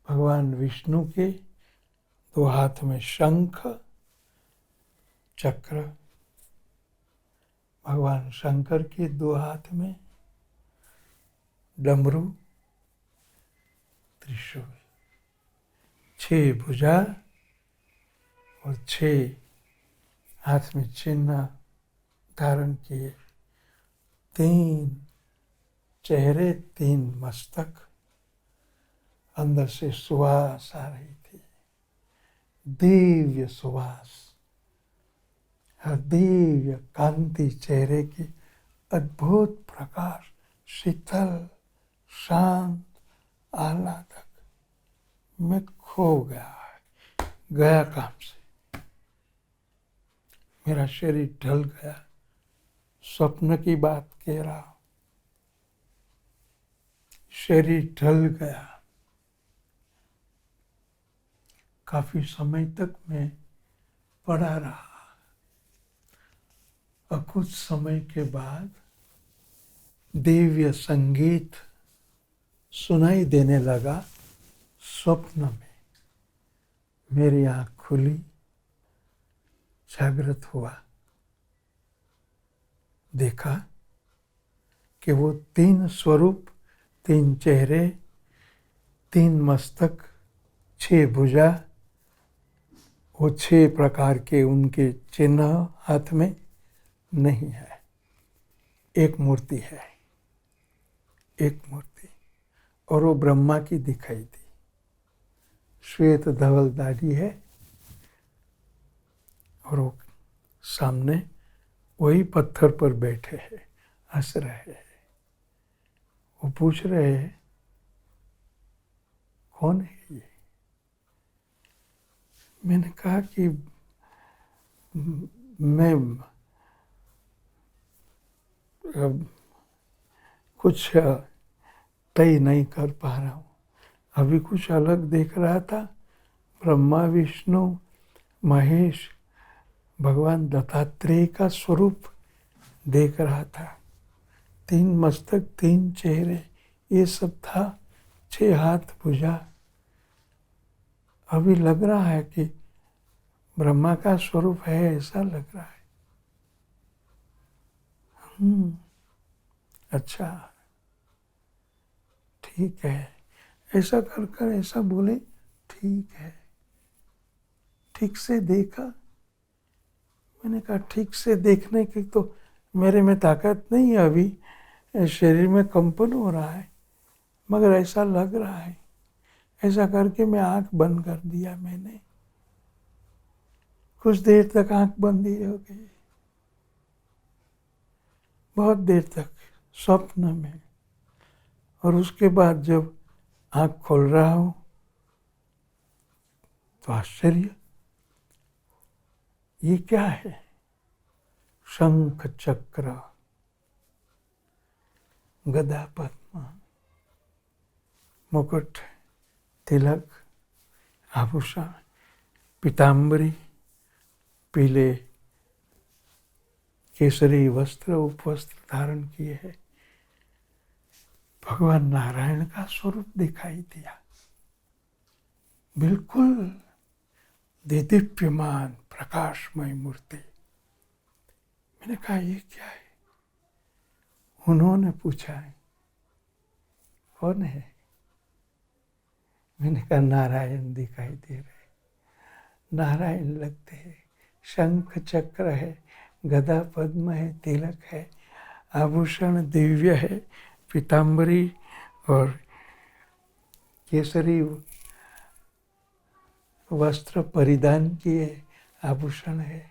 भगवान विष्णु के 2 हाथ में शंख, चक्र। भगवान शंकर के 2 हाथ में डमरू, त्रिशूल। 6 भुजा और 6 हाथ में चिन्ह धारण किए। 3 चेहरे, 3 मस्तक। अंदर से सुवास आ रही थी, दिव्य सुवास। हर दिव्य कांति चेहरे की, अद्भुत प्रकाश, शीतल, शांत, आह्लादक। मैं खो गया काम से। मेरा शरीर ढल गया। स्वप्न की बात कह रहा हूं, शरीर ढल गया। काफी समय तक मैं पड़ा रहा और कुछ समय के बाद दिव्य संगीत सुनाई देने लगा। स्वप्न में मेरी आँख खुली, जागृत हुआ, देखा कि वो 3 स्वरूप, 3 चेहरे, 3 मस्तक, 6 भुजा, वो 6 प्रकार के उनके चिन्ह हाथ में नहीं है। एक मूर्ति है, एक मूर्ति, और वो ब्रह्मा की दिखाई दी। श्वेत धवल दाढ़ी है और वो सामने वही पत्थर पर बैठे हैं, हंस रहे हैं। वो पूछ रहे हैं, कौन है ये? मैंने कहा कि मैं कुछ तय नहीं कर पा रहा हूँ। अभी कुछ अलग देख रहा था। ब्रह्मा, विष्णु, महेश, भगवान दत्तात्रेय का स्वरूप देख रहा था। 3 मस्तक, 3 चेहरे, ये सब था। 6 हाथ, भुजा। अभी लग रहा है कि ब्रह्मा का स्वरूप है, ऐसा लग रहा है। अच्छा, ठीक है। ऐसा कर कर ऐसा बोले, ठीक है। ठीक से देखा। मैंने कहा ठीक से देखने की तो मेरे में ताकत नहीं है, अभी शरीर में कंपन हो रहा है, मगर ऐसा लग रहा है। ऐसा करके मैं आंख बंद कर दिया। मैंने कुछ देर तक आंख बंद ही हो गई, बहुत देर तक स्वप्न में। और उसके बाद जब आंख खोल रहा हूं तो आश्चर्य, ये क्या है? शंख चक्र, गदा पद्म, मुकुट, तिलक, आभूषण, पीताम्बरी, पीले केसरी वस्त्र, उपवस्त्र धारण किए हैं। भगवान नारायण का स्वरूप दिखाई दिया, बिल्कुल देदीप्यमान प्रकाशमय मूर्ति। मैंने कहा ये क्या है? उन्होंने पूछा, कौन है? मैंने कहा नारायण दिखाई दे रहे। नारायण लगते हैं। शंख चक्र है, गदा पद्म है, तिलक है, आभूषण दिव्य है, पीताम्बरी और केसरी वस्त्र परिधान किए, आभूषण है।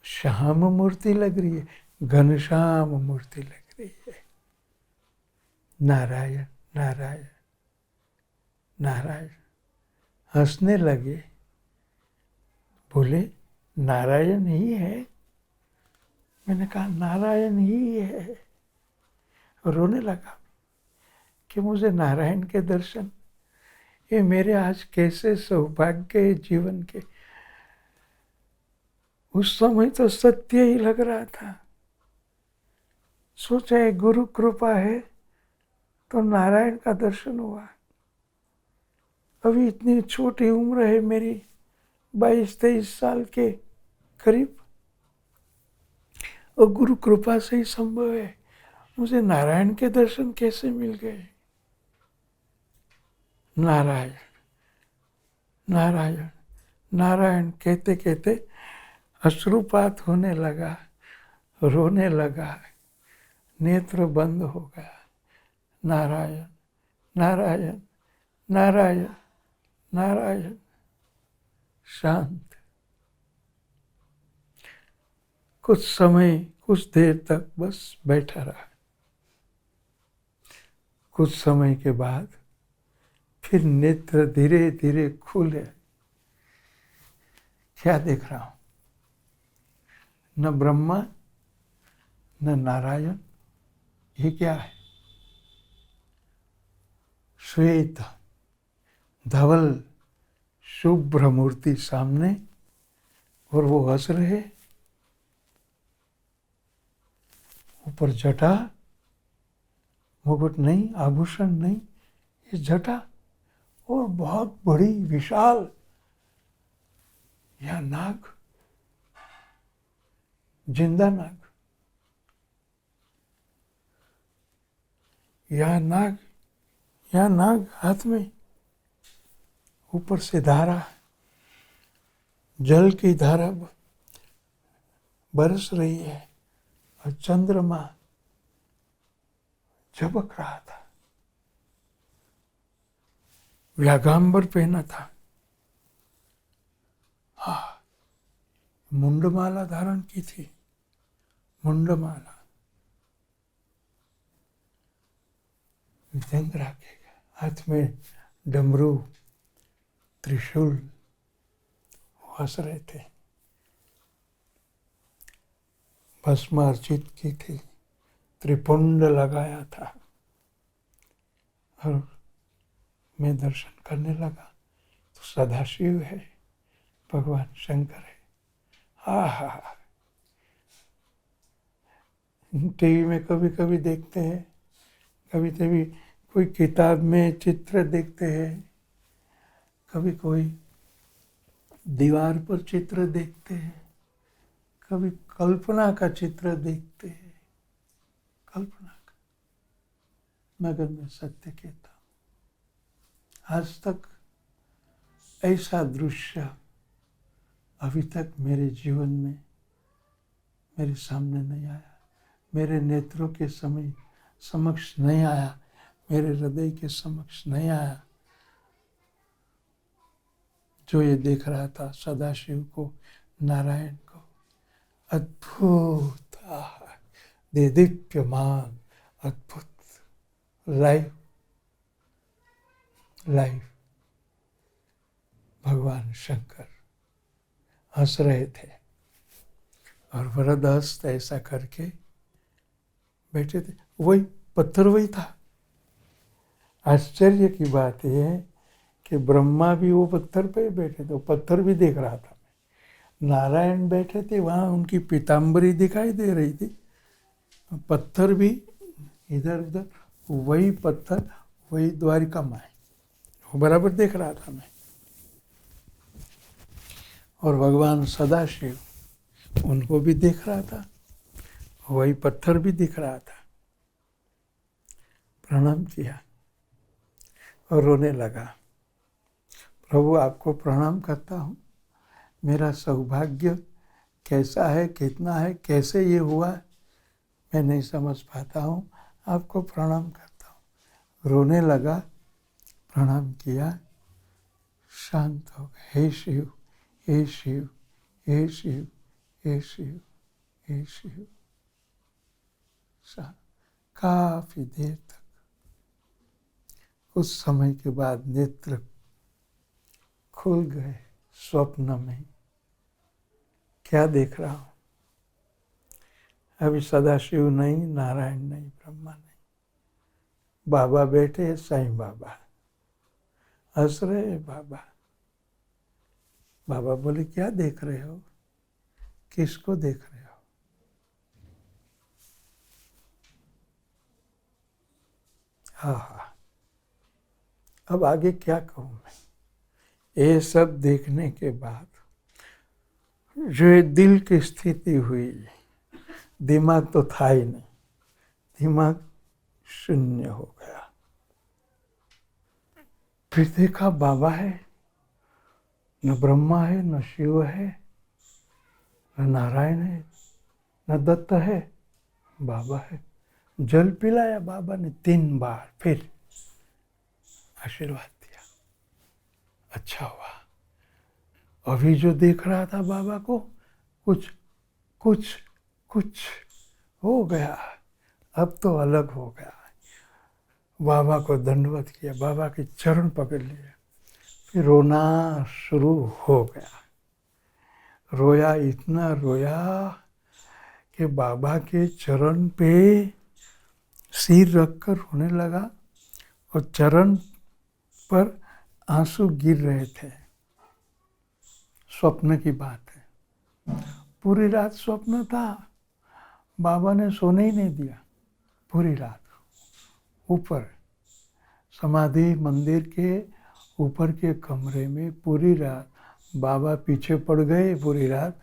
श्याम मूर्ति लग रही है, घनश्याम मूर्ति लग रही है। नारायण नारायण नारायण। हंसने लगे, बोले नारायण ही है। मैंने कहा नारायण ही है। रोने लगा कि मुझे नारायण के दर्शन, ये मेरे आज कैसे सौभाग्य है जीवन के। उस समय तो सत्य ही लग रहा था। सोचा गुरु कृपा है तो नारायण का दर्शन हुआ। अभी इतनी छोटी उम्र है मेरी, 22-23 साल के करीब, और गुरु कृपा से ही संभव है। मुझे नारायण के दर्शन कैसे मिल गए? नारायण नारायण नारायण कहते कहते अश्रुपात होने लगा, रोने लगा, नेत्र बंद हो गया। नारायण नारायण नारायण नारायण। शांत। कुछ समय, कुछ देर तक बस बैठा रहा। कुछ समय के बाद फिर नेत्र धीरे धीरे खुले। क्या देख रहा हूं? न ब्रह्मा न नारायण, ये क्या है? श्वेत धवल शुभ्र मूर्ति सामने और वो हंस रहे, ऊपर जटा, मुकुट नहीं, आभूषण नहीं, ये जटा और बहुत बड़ी विशाल यह नाग, जिंदा नाग, यह नाग हाथ में, ऊपर से धारा, जल की धारा बरस रही है और चंद्रमा झपक रहा था। व्यागांबर पहना था, हाँ, मुंडमाला धारण की थी, मुंडमाला। चंद्रा के हाथ में डमरू, त्रिशूल, हंस रहे थे। भस्म अर्चित की थी, त्रिपुंड लगाया था। और मैं दर्शन करने लगा तो सदाशिव है, भगवान शंकर है। हा हा हा। टीवी में कभी कभी देखते हैं, कभी कभी कोई किताब में चित्र देखते हैं, कभी कोई दीवार पर चित्र देखते हैं, कभी कल्पना का चित्र देखते हैं, कल्पना का। मगर मैं सत्य कहता हूँ, आज तक ऐसा दृश्य अभी तक मेरे जीवन में मेरे सामने नहीं आया, मेरे नेत्रों के समक्ष नहीं आया, मेरे हृदय के समक्ष नहीं आया। जो ये देख रहा था सदाशिव को, नारायण को, अद्भुत, देदीप्यमान, अद्भुत, लाइव भगवान शंकर हंस रहे थे और वरदहस्त ऐसा करके बैठे थे। वही पत्थर वही था। आश्चर्य की बात यह है कि ब्रह्मा भी वो पत्थर पे बैठे थे, वो पत्थर भी देख रहा था मैं। नारायण बैठे थे, वहाँ उनकी पीताम्बरी दिखाई दे रही थी, पत्थर भी इधर उधर, वही पत्थर, वही द्वारिका माँ, वो बराबर देख रहा था मैं। और भगवान सदाशिव उनको भी देख रहा था, वही पत्थर भी दिख रहा था। प्रणाम किया और रोने लगा। प्रभु, आपको प्रणाम करता हूँ, मेरा सौभाग्य कैसा है, कितना है, कैसे ये हुआ, मैं नहीं समझ पाता हूँ, आपको प्रणाम करता हूँ। रोने लगा, प्रणाम किया, शांत हो गया। हे शिव, हे शिव, हे शिव, हे शिव, हे शिव। काफी देर तक, उस समय के बाद नेत्र खुल गए। स्वप्न में क्या देख रहा हूँ? अभी सदाशिव नहीं, नारायण नहीं, ब्रह्मा नहीं, बाबा बैठे, साईं बाबा हंस रहे। बाबा बोले, क्या देख रहे हो? किसको देख रहे हो? हाँ, अब आगे क्या कहूँ मैं? ये सब देखने के बाद जो ये दिल की स्थिति हुई, दिमाग तो था ही नहीं, दिमाग शून्य हो गया। फिर देखा बाबा है, न ब्रह्मा है, न शिव है, न नारायण है, न दत्त है, बाबा है। जल पिलाया बाबा ने 3 बार, फिर आशीर्वाद दिया। अच्छा हुआ। अभी जो देख रहा था बाबा को, कुछ हो गया, अब तो अलग हो गया। बाबा को दंडवत किया, बाबा के चरण पकड़ लिए, फिर रोना शुरू हो गया। रोया, इतना रोया कि बाबा के चरण पे सिर रखकर रोने लगा और चरण पर आंसू गिर रहे थे। स्वप्न की बात है। पूरी रात स्वप्न था, बाबा ने सोने ही नहीं दिया। पूरी रात ऊपर समाधि मंदिर के ऊपर के कमरे में पूरी रात बाबा पीछे पड़ गए। पूरी रात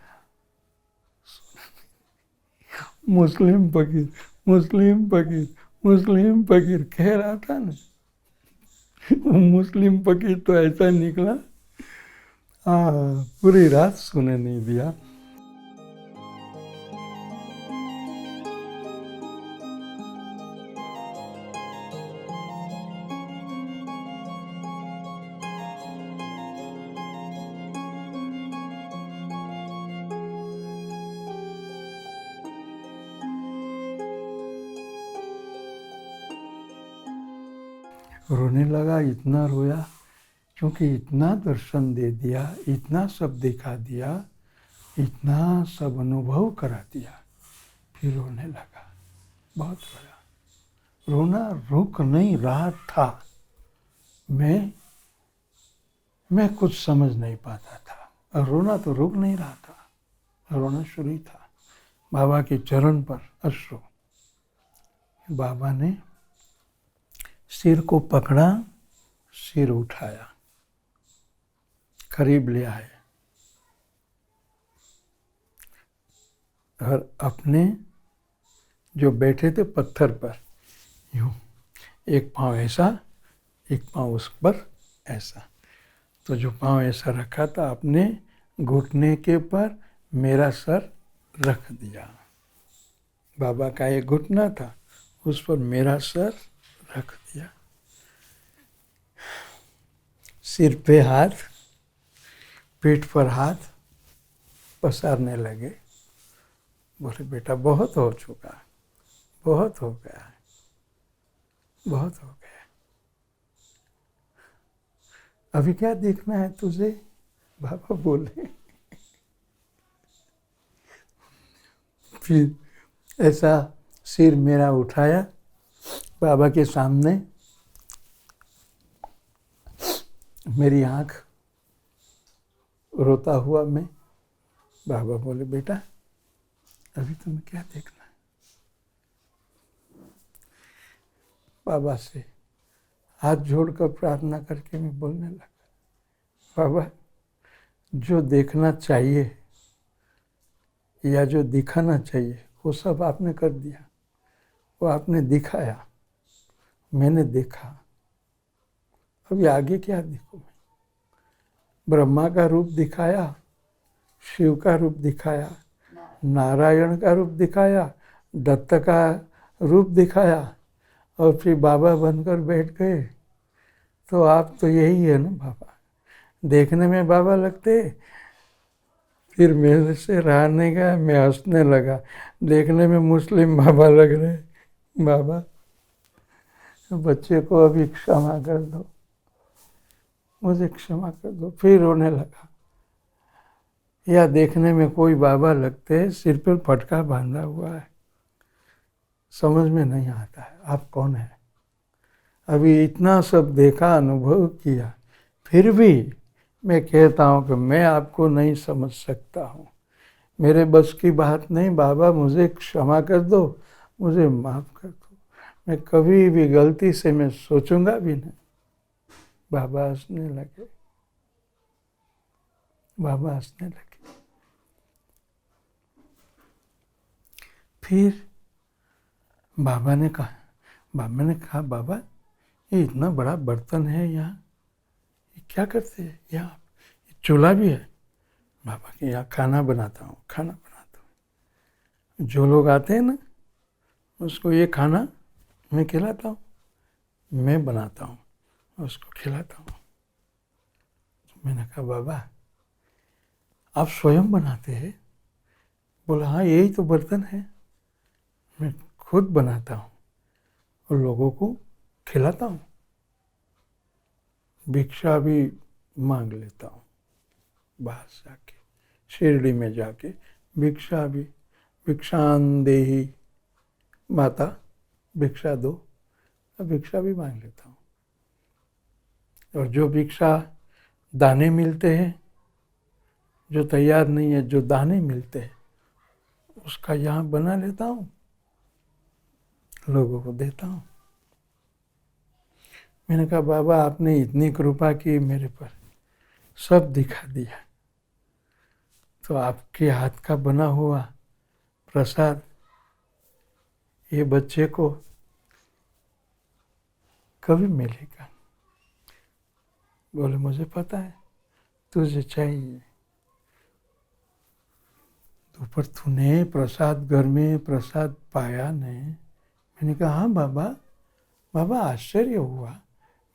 मुस्लिम फकीर, मुस्लिम फकीर, मुस्लिम फकीर कह रहा था ना। मुस्लिम फकीर तो ऐसा निकला, पूरी रात सोने नहीं दिया। रोने लगा, इतना रोया क्योंकि इतना दर्शन दे दिया, इतना सब दिखा दिया, इतना सब अनुभव करा दिया। फिर रोने लगा, बहुत रोया। रोना रुक नहीं रहा था। मैं कुछ समझ नहीं पाता था, और रोना तो रुक नहीं रहा था। रोना शुरू ही था। बाबा के चरण पर अश्रु। बाबा ने सिर को पकड़ा, सिर उठाया, करीब ले आए और अपने जो बैठे थे पत्थर पर, यूं एक पांव ऐसा, एक पांव उस पर ऐसा, तो जो पांव ऐसा रखा था अपने घुटने के पर मेरा सर रख दिया। बाबा का एक घुटना था, उस पर मेरा सर रख दिया। सिर पे हाथ, पीठ पर हाथ पसारने लगे। बोले बेटा बहुत हो चुका, बहुत हो गया है, बहुत हो गया। अभी क्या देखना है तुझे? बाबा बोले। फिर ऐसा सिर मेरा उठाया बाबा के सामने, मेरी आंख रोता हुआ मैं। बाबा बोले बेटा अभी तुम्हें क्या देखना है? बाबा से हाथ जोड़कर प्रार्थना करके मैं बोलने लगा, बाबा जो देखना चाहिए या जो दिखाना चाहिए वो सब आपने कर दिया, वो आपने दिखाया, मैंने देखा। अभी आगे क्या देखूं मैं? ब्रह्मा का रूप दिखाया, शिव का रूप दिखाया, नारायण का रूप दिखाया, दत्त का रूप दिखाया, और फिर बाबा बनकर बैठ गए। तो आप तो यही है ना बाबा। देखने में बाबा लगते। फिर मेरे से रहा नहीं गया, मैं हंसने लगा। देखने में मुस्लिम बाबा लग रहे। बाबा बच्चे को अभी क्षमा कर दो, मुझे क्षमा कर दो। फिर रोने लगा। या देखने में कोई बाबा लगते हैं, सिर पर फटका बांधा हुआ है, समझ में नहीं आता है आप कौन है। अभी इतना सब देखा, अनुभव किया, फिर भी मैं कहता हूँ कि मैं आपको नहीं समझ सकता हूँ, मेरे बस की बात नहीं। बाबा मुझे क्षमा कर दो, मुझे माफ़ कर दो, मैं कभी भी गलती से मैं सोचूंगा भी नहीं। बाबा हंसने लगे, बाबा हंसने लगे। फिर बाबा ने कहा बाबा ये इतना बड़ा बर्तन है यहाँ, ये क्या करते हैं यहाँ? चूल्हा भी है। बाबा के यहाँ खाना बनाता हूँ, खाना बनाता हूँ। जो लोग आते हैं ना उसको ये खाना मैं खिलाता हूँ, मैं बनाता हूँ, उसको खिलाता हूँ। मैंने कहा बाबा आप स्वयं बनाते हैं? बोला हाँ यही तो बर्तन है, मैं खुद बनाता हूँ और लोगों को खिलाता हूँ, भिक्षा भी मांग लेता हूँ। बाहर जाके शिरडी में जाके भिक्षा भी, भिक्षान देही माता भिक्षा दो, भिक्षा भी मांग लेता हूँ। और जो भिक्षा दाने मिलते हैं जो तैयार नहीं है, जो दाने मिलते हैं उसका यहाँ बना लेता हूँ, लोगों को देता हूँ। मैंने कहा बाबा आपने इतनी कृपा की मेरे पर, सब दिखा दिया, तो आपके हाथ का बना हुआ प्रसाद ये बच्चे को कभी मिलेगा? बोले मुझे पता है तुझे चाहिए, तो पर तूने प्रसाद घर में प्रसाद पाया नहीं? मैंने कहा हाँ बाबा, बाबा आश्चर्य हुआ,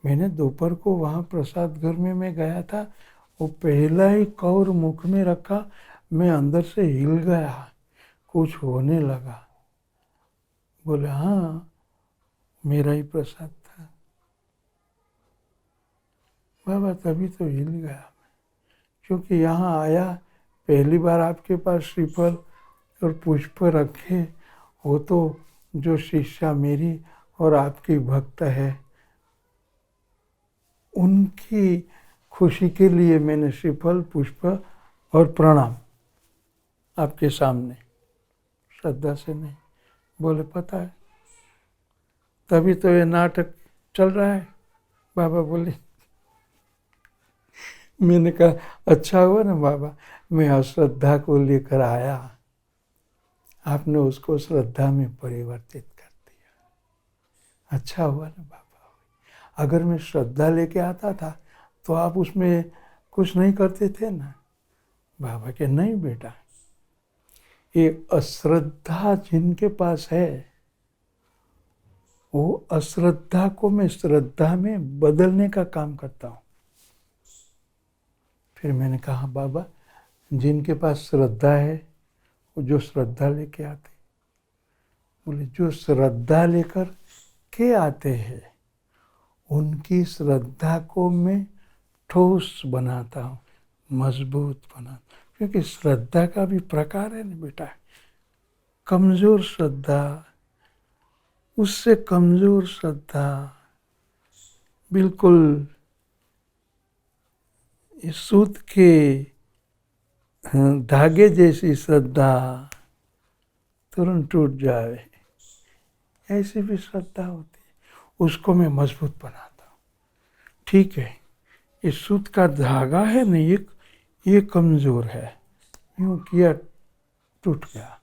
मैंने दोपहर को वहाँ प्रसाद घर में मैं गया था, वो पहला ही कौर मुख में रखा, मैं अंदर से हिल गया, कुछ होने लगा। बोले हाँ मेरा ही प्रसाद था बाबा, तभी तो हिल गया मैं, क्योंकि यहाँ आया पहली बार आपके पास श्रीफल और पुष्प रखे, वो तो जो शिष्या मेरी और आपकी भक्त है उनकी खुशी के लिए मैंने श्रीफल पुष्प और प्रणाम आपके सामने, श्रद्धा से नहीं। बोले पता है, तभी तो ये नाटक चल रहा है। बाबा बोले, मैंने कहा अच्छा हुआ ना बाबा, मैं अश्रद्धा को लेकर आया, आपने उसको श्रद्धा में परिवर्तित कर दिया, अच्छा हुआ ना बाबा। अगर मैं श्रद्धा लेके आता था तो आप उसमें कुछ नहीं करते थे ना? बाबा के नहीं बेटा, ये अश्रद्धा जिनके पास है वो अश्रद्धा को मैं श्रद्धा में बदलने का काम करता हूँ। फिर मैंने कहा बाबा जिनके पास श्रद्धा है वो जो श्रद्धा लेके आते, बोले जो श्रद्धा लेकर के आते हैं उनकी श्रद्धा को मैं ठोस बनाता हूँ, मजबूत बनाता, क्योंकि श्रद्धा का भी प्रकार है ना बेटा, कमज़ोर श्रद्धा, उससे कमज़ोर श्रद्धा, बिल्कुल सूत के धागे जैसी श्रद्धा तुरंत टूट जाए, ऐसी भी श्रद्धा होती है, उसको मैं मजबूत बनाता हूँ। ठीक है, ये सूत का धागा है ना, ये कमज़ोर है, यूँ किया टूट गया,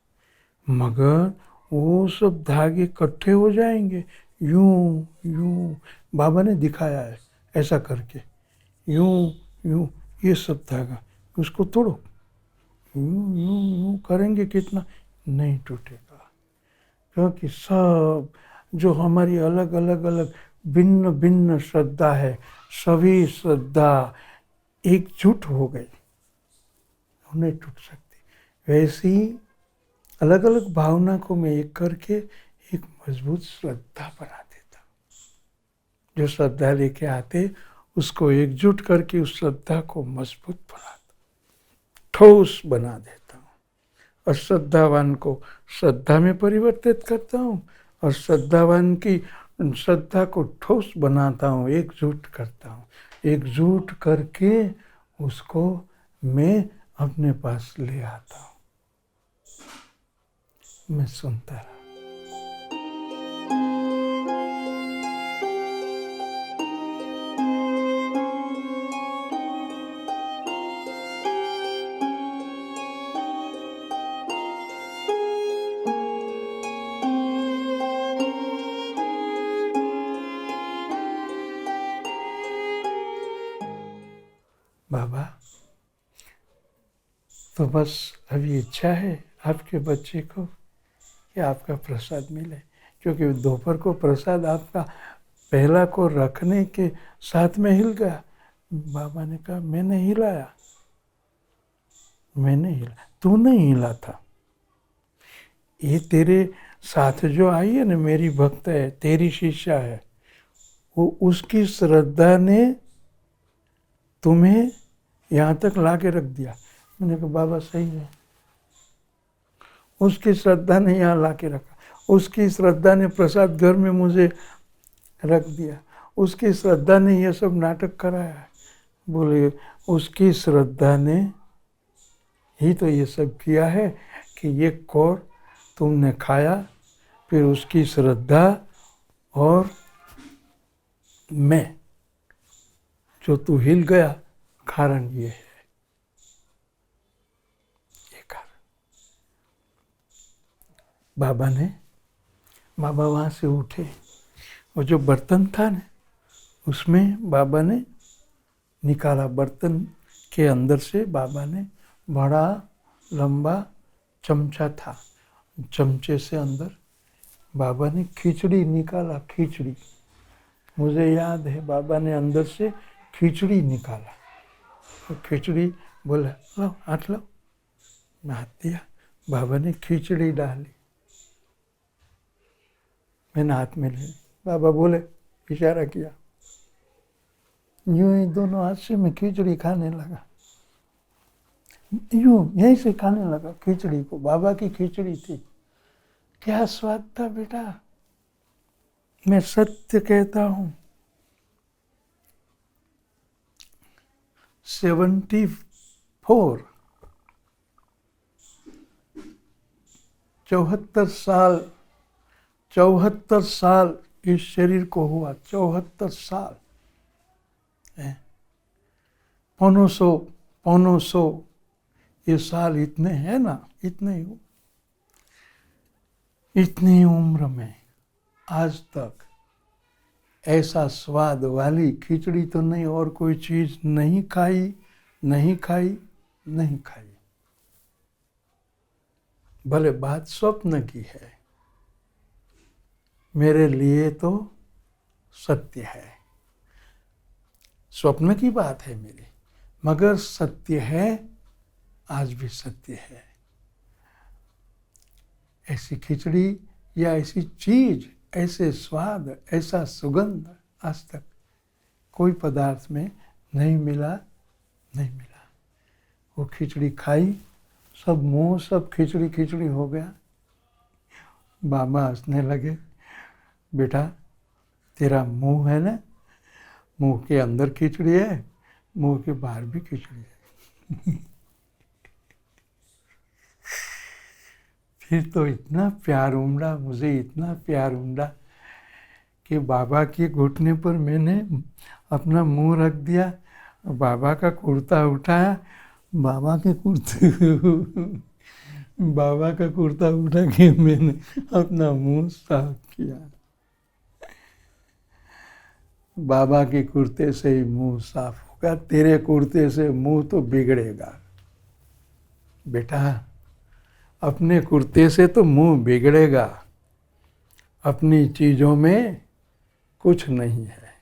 मगर वो सब धागे इकट्ठे हो जाएंगे, यूँ यूँ बाबा ने दिखाया है ऐसा करके, यूँ यूँ ये सब धागा, उसको तोड़ो, यूँ यूँ यूँ करेंगे कितना नहीं टूटेगा, क्योंकि सब जो हमारी अलग अलग अलग भिन्न भिन्न श्रद्धा है, सभी श्रद्धा एकजुट हो गई, नहीं टूट सकती। वैसे ही अलग अलग भावना को मैं एक करके एक मजबूत श्रद्धा बना देता हूँ। जो श्रद्धा लेके आते उसको एकजुट करके उस श्रद्धा को मजबूत बनाता, ठोस बना देता हूँ। और श्रद्धावान को श्रद्धा में परिवर्तित करता हूँ और श्रद्धावान की श्रद्धा को ठोस बनाता हूँ, एकजुट करता हूँ, एकजुट करके उसको मैं अपने पास ले आता हूँ। मैं सुनता रहा। बाबा तो बस अभी इच्छा है आपके बच्चे को कि आपका प्रसाद मिले, क्योंकि दोपहर को प्रसाद आपका पहला को रखने के साथ में हिल गया। बाबा ने कहा मैंने हिलाया, मैंने हिला, तू नहीं हिला था, ये तेरे साथ जो आई है ना, मेरी भक्त है, तेरी शिष्या है, वो उसकी श्रद्धा ने तुम्हें यहाँ तक ला के रख दिया। मैंने कहा बाबा सही है, उसकी श्रद्धा ने यहाँ ला के रखा, उसकी श्रद्धा ने प्रसाद घर में मुझे रख दिया, उसकी श्रद्धा ने ये सब नाटक कराया है। बोले उसकी श्रद्धा ने ही तो ये सब किया है कि ये कौर तुमने खाया, फिर उसकी श्रद्धा और मैं जो तू हिल गया, कारण ये है, ये कारण। बाबा वहाँ से उठे, वो जो बर्तन था ना, उसमें बाबा ने निकाला, बर्तन के अंदर से बाबा ने बड़ा लंबा चमचा था, चमचे से अंदर बाबा ने खिचड़ी निकाला। खिचड़ी, मुझे याद है बाबा ने अंदर से खिचड़ी निकाला, तो खिचड़ी बोला लो हाथ लो, मैं हाथ दिया, बाबा ने खिचड़ी डाली, मैंने हाथ में ले ली। बाबा बोले, इशारा किया, यूं ही दोनों हाथ से मैं खिचड़ी खाने लगा, यूं यहीं से खाने लगा खिचड़ी को। बाबा की खिचड़ी थी, क्या स्वाद था बेटा, मैं सत्य कहता हूं। 74 साल इस शरीर को हुआ, 74 साल, 500 ये साल इतने हैं ना, इतनी उम्र में आज तक ऐसा स्वाद वाली खिचड़ी तो नहीं और कोई चीज नहीं खाई। भले बात स्वप्न की है, मेरे लिए तो सत्य है, स्वप्न की बात है मेरी, मगर सत्य है, आज भी सत्य है। ऐसी खिचड़ी या ऐसी चीज, ऐसे स्वाद, ऐसा सुगंध आज तक कोई पदार्थ में नहीं मिला। वो खिचड़ी खाई, सब मुंह सब खिचड़ी हो गया। बाबा हंसने लगे, बेटा तेरा मुंह है ना, मुंह के अंदर खिचड़ी है, मुंह के बाहर भी खिचड़ी है। फिर तो इतना प्यार उमड़ा, मुझे इतना प्यार उमड़ा कि बाबा के घुटने पर मैंने अपना मुंह रख दिया, बाबा का कुर्ता उठाया, बाबा का कुर्ता उठा के मैंने अपना मुंह साफ किया। बाबा के कुर्ते से ही मुंह साफ होगा, तेरे कुर्ते से मुंह तो बिगड़ेगा बेटा, अपने कुर्ते से तो मुंह बिगड़ेगा, अपनी चीजों में कुछ नहीं है।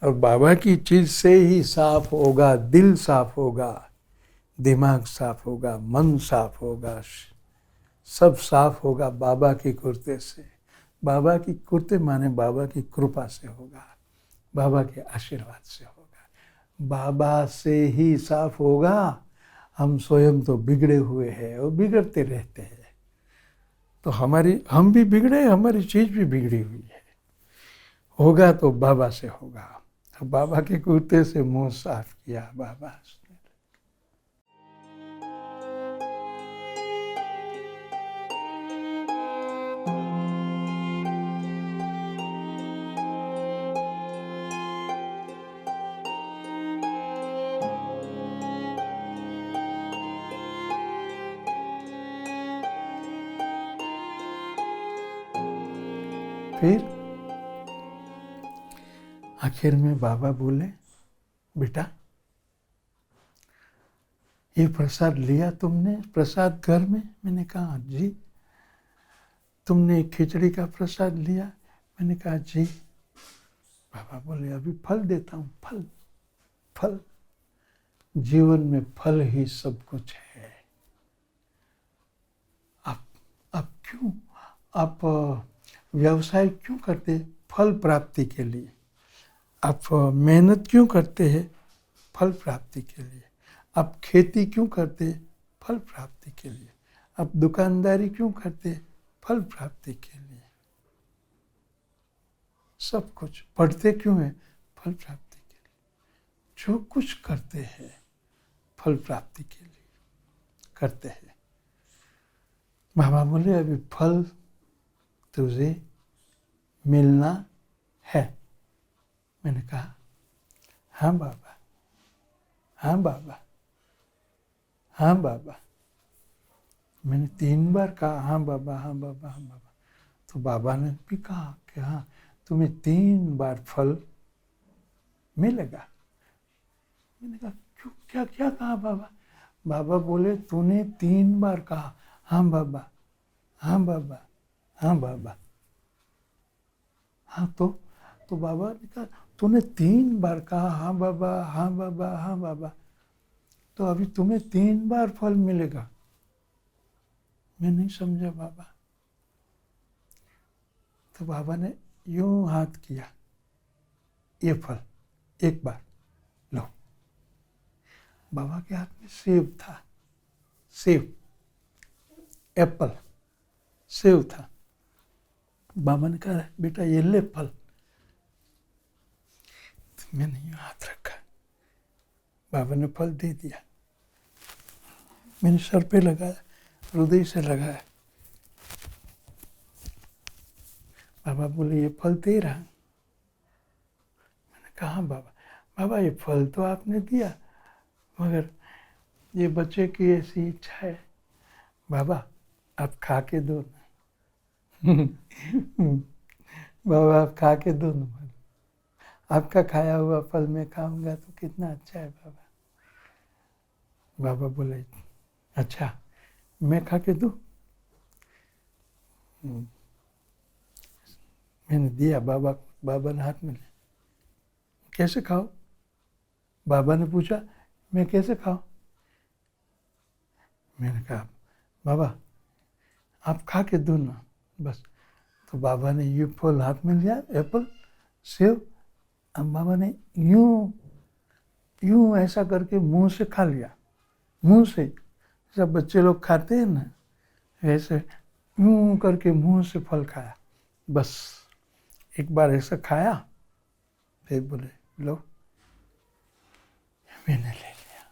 और बाबा की चीज से ही साफ होगा, दिल साफ होगा, दिमाग साफ होगा, मन साफ होगा, सब साफ होगा बाबा की कुर्ते से। बाबा की कुर्ते माने बाबा की कृपा से होगा, बाबा के आशीर्वाद से होगा, बाबा से ही साफ होगा। हम स्वयं तो बिगड़े हुए हैं और बिगड़ते रहते हैं, तो हम भी बिगड़े, हमारी चीज भी बिगड़ी हुई है। होगा तो बाबा से होगा। बाबा के कुर्ते से मुंह साफ किया, बाबा फिर आखिर में बाबा बोले, बेटा ये प्रसाद लिया तुमने, प्रसाद घर में? मैंने कहा जी। तुमने खिचड़ी का प्रसाद लिया? मैंने कहा जी। बाबा बोले, अभी फल देता हूँ, फल। जीवन में फल ही सब कुछ है। आप क्यों, आप व्यवसाय क्यों करते? फल प्राप्ति के लिए। आप मेहनत क्यों करते हैं? फल प्राप्ति के लिए। आप खेती क्यों करते? फल प्राप्ति के लिए। आप दुकानदारी क्यों करते? फल प्राप्ति के लिए। सब कुछ पढ़ते क्यों है? फल प्राप्ति के लिए। जो कुछ करते हैं फल प्राप्ति के लिए। करते हैं। बाबा बोले अभी फल तुझे मिलना है। मैंने कहा हाँ बाबा, हाँ बाबा, हाँ बाबा। मैंने 3 बार कहा हाँ बाबा, हाँ बाबा, हाँ बाबा। तो बाबा ने भी कहा कि हाँ तुम्हें 3 बार फल मिलेगा। मैंने कहा क्यों, क्या क्या कहा बाबा? बाबा बोले तूने 3 बार कहा हाँ बाबा, हाँ बाबा, हाँ बाबा। हाँ तो बाबा ने कहा तूने 3 बार कहा हाँ बाबा, हाँ बाबा, हाँ बाबा, तो अभी तुम्हें 3 बार फल मिलेगा। मैं नहीं समझा बाबा। तो बाबा ने यूं हाथ किया, ये फल एक बार लो। बाबा के हाथ में सेब था, सेब, एप्पल, सेब था। बाबा ने कहा बेटा ये ले फल। तो मैंने यूं हाथ रखा, बाबा ने फल दे दिया। मैंने सर पे लगाया, हृदय से लगाया। बाबा बोले ये फल तेरा। मैंने कहा हाँ बाबा। बाबा ये फल तो आपने दिया, मगर ये बच्चे की ऐसी इच्छा है। बाबा आप खा के दो ना। बाबा आप खा के दो ना। आपका खाया हुआ फल मैं खाऊंगा तो कितना अच्छा है बाबा। बाबा बोले अच्छा मैं खा के दूं? मैंने दिया बाबा को। बाबा ने हाथ में लिया, कैसे खाओ? बाबा ने पूछा मैं कैसे खाऊं? मैंने कहा बाबा आप खा के दो ना बस। तो बाबा ने ये फल हाथ में लिया, एप्पल, सेब। अब बाबा ने यूं यूं ऐसा करके मुंह से खा लिया, मुंह से। सब बच्चे लोग खाते हैं ना, ऐसे यूं करके मुंह से फल खाया। बस एक बार ऐसा खाया, फिर बोले लो। मैंने ले लिया।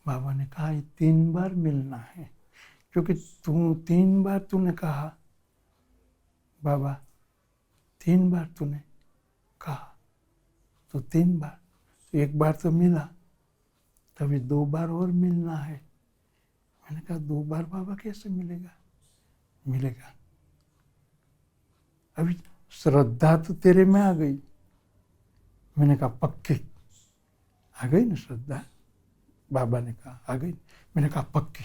बाबा ने कहा ये 3 बार मिलना है, क्योंकि तू 3 बार तूने कहा बाबा, 3 बार तूने कहा तो 3 बार, तो 1 बार तो मिला, तभी 2 बार और मिलना है। मैंने कहा 2 बार बाबा कैसे मिलेगा? मिलेगा। अभी श्रद्धा तो तेरे में आ गई। मैंने कहा पक्की? आ गई ना श्रद्धा? बाबा ने कहा आ गई। मैंने कहा पक्की?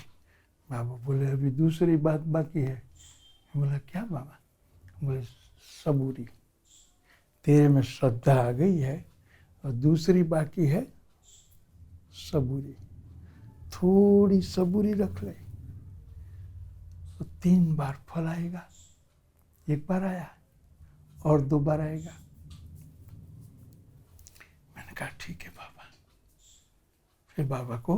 बाबा बोले अभी दूसरी बात बाकी है। बोला क्या बाबा? बोले सबूरी। तेरे में श्रद्धा आ गई है और दूसरी बाकी है सबूरी। थोड़ी सबूरी रख ले तो 3 बार फल आएगा। 1 बार आया और 2 बार आएगा। मैंने कहा ठीक है बाबा। फिर बाबा को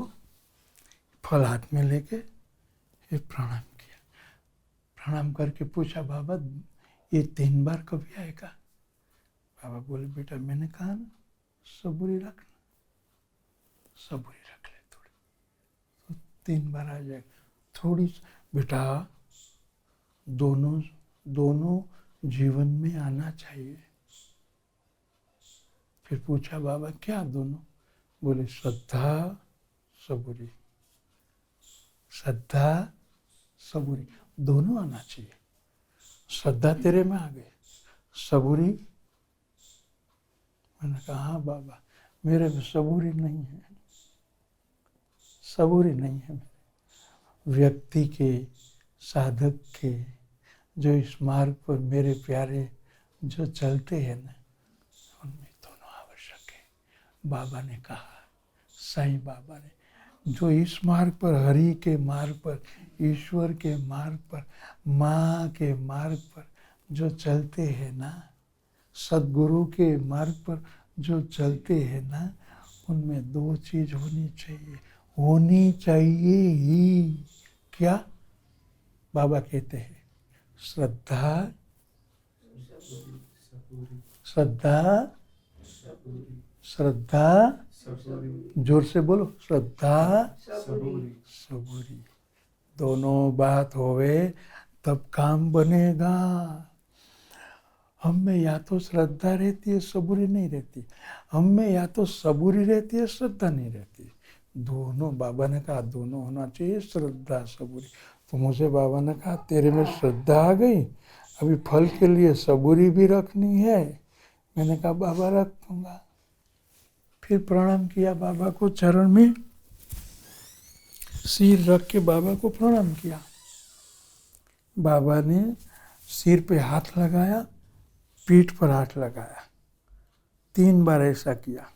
फल हाथ में लेके फिर प्रणाम किया। प्रणाम करके पूछा बाबा ये 3 बार कभी आएगा? बाबा बोले बेटा मैंने कहा ना सबूरी रखना, सबूरी रख ले थोड़ी, तो 3 बार आ जाएगा। थोड़ी बेटा दोनों जीवन में आना चाहिए। फिर पूछा बाबा क्या दोनों? बोले श्रद्धा सबूरी, श्रद्धा सबूरी दोनों आना चाहिए। श्रद्धा तेरे में आ गई, सबूरी। मैंने कहा हाँ बाबा मेरे में सबूरी नहीं है, सबूरी नहीं है। व्यक्ति के, साधक के जो इस मार्ग पर मेरे प्यारे जो चलते हैं ना, उनमें दोनों आवश्यक है। बाबा ने कहा, साईं बाबा ने, जो इस मार्ग पर, हरि के मार्ग पर, ईश्वर के मार्ग पर, माँ के मार्ग पर जो चलते हैं ना, सद्गुरु के मार्ग पर जो चलते हैं ना, उनमें 2 चीज होनी चाहिए ही। क्या? बाबा कहते हैं श्रद्धा, श्रद्धा, श्रद्धा, जोर से बोलो, श्रद्धा सबूरी सबूरी। दोनों बात होवे तब काम बनेगा। हम में या तो श्रद्धा रहती है, सबूरी नहीं रहती। हम में या तो सबूरी रहती है, श्रद्धा नहीं रहती। दोनों, बाबा ने कहा दोनों होना चाहिए, श्रद्धा सबूरी। तो मुझे बाबा ने कहा तेरे में श्रद्धा आ गई, अभी फल के लिए सबूरी भी रखनी है। मैंने कहा बाबा रख दूंगा। फिर प्रणाम किया बाबा को, चरण में सिर रख के बाबा को प्रणाम किया। बाबा ने सिर पे हाथ लगाया, पीठ पर हाथ लगाया, 3 बार ऐसा किया।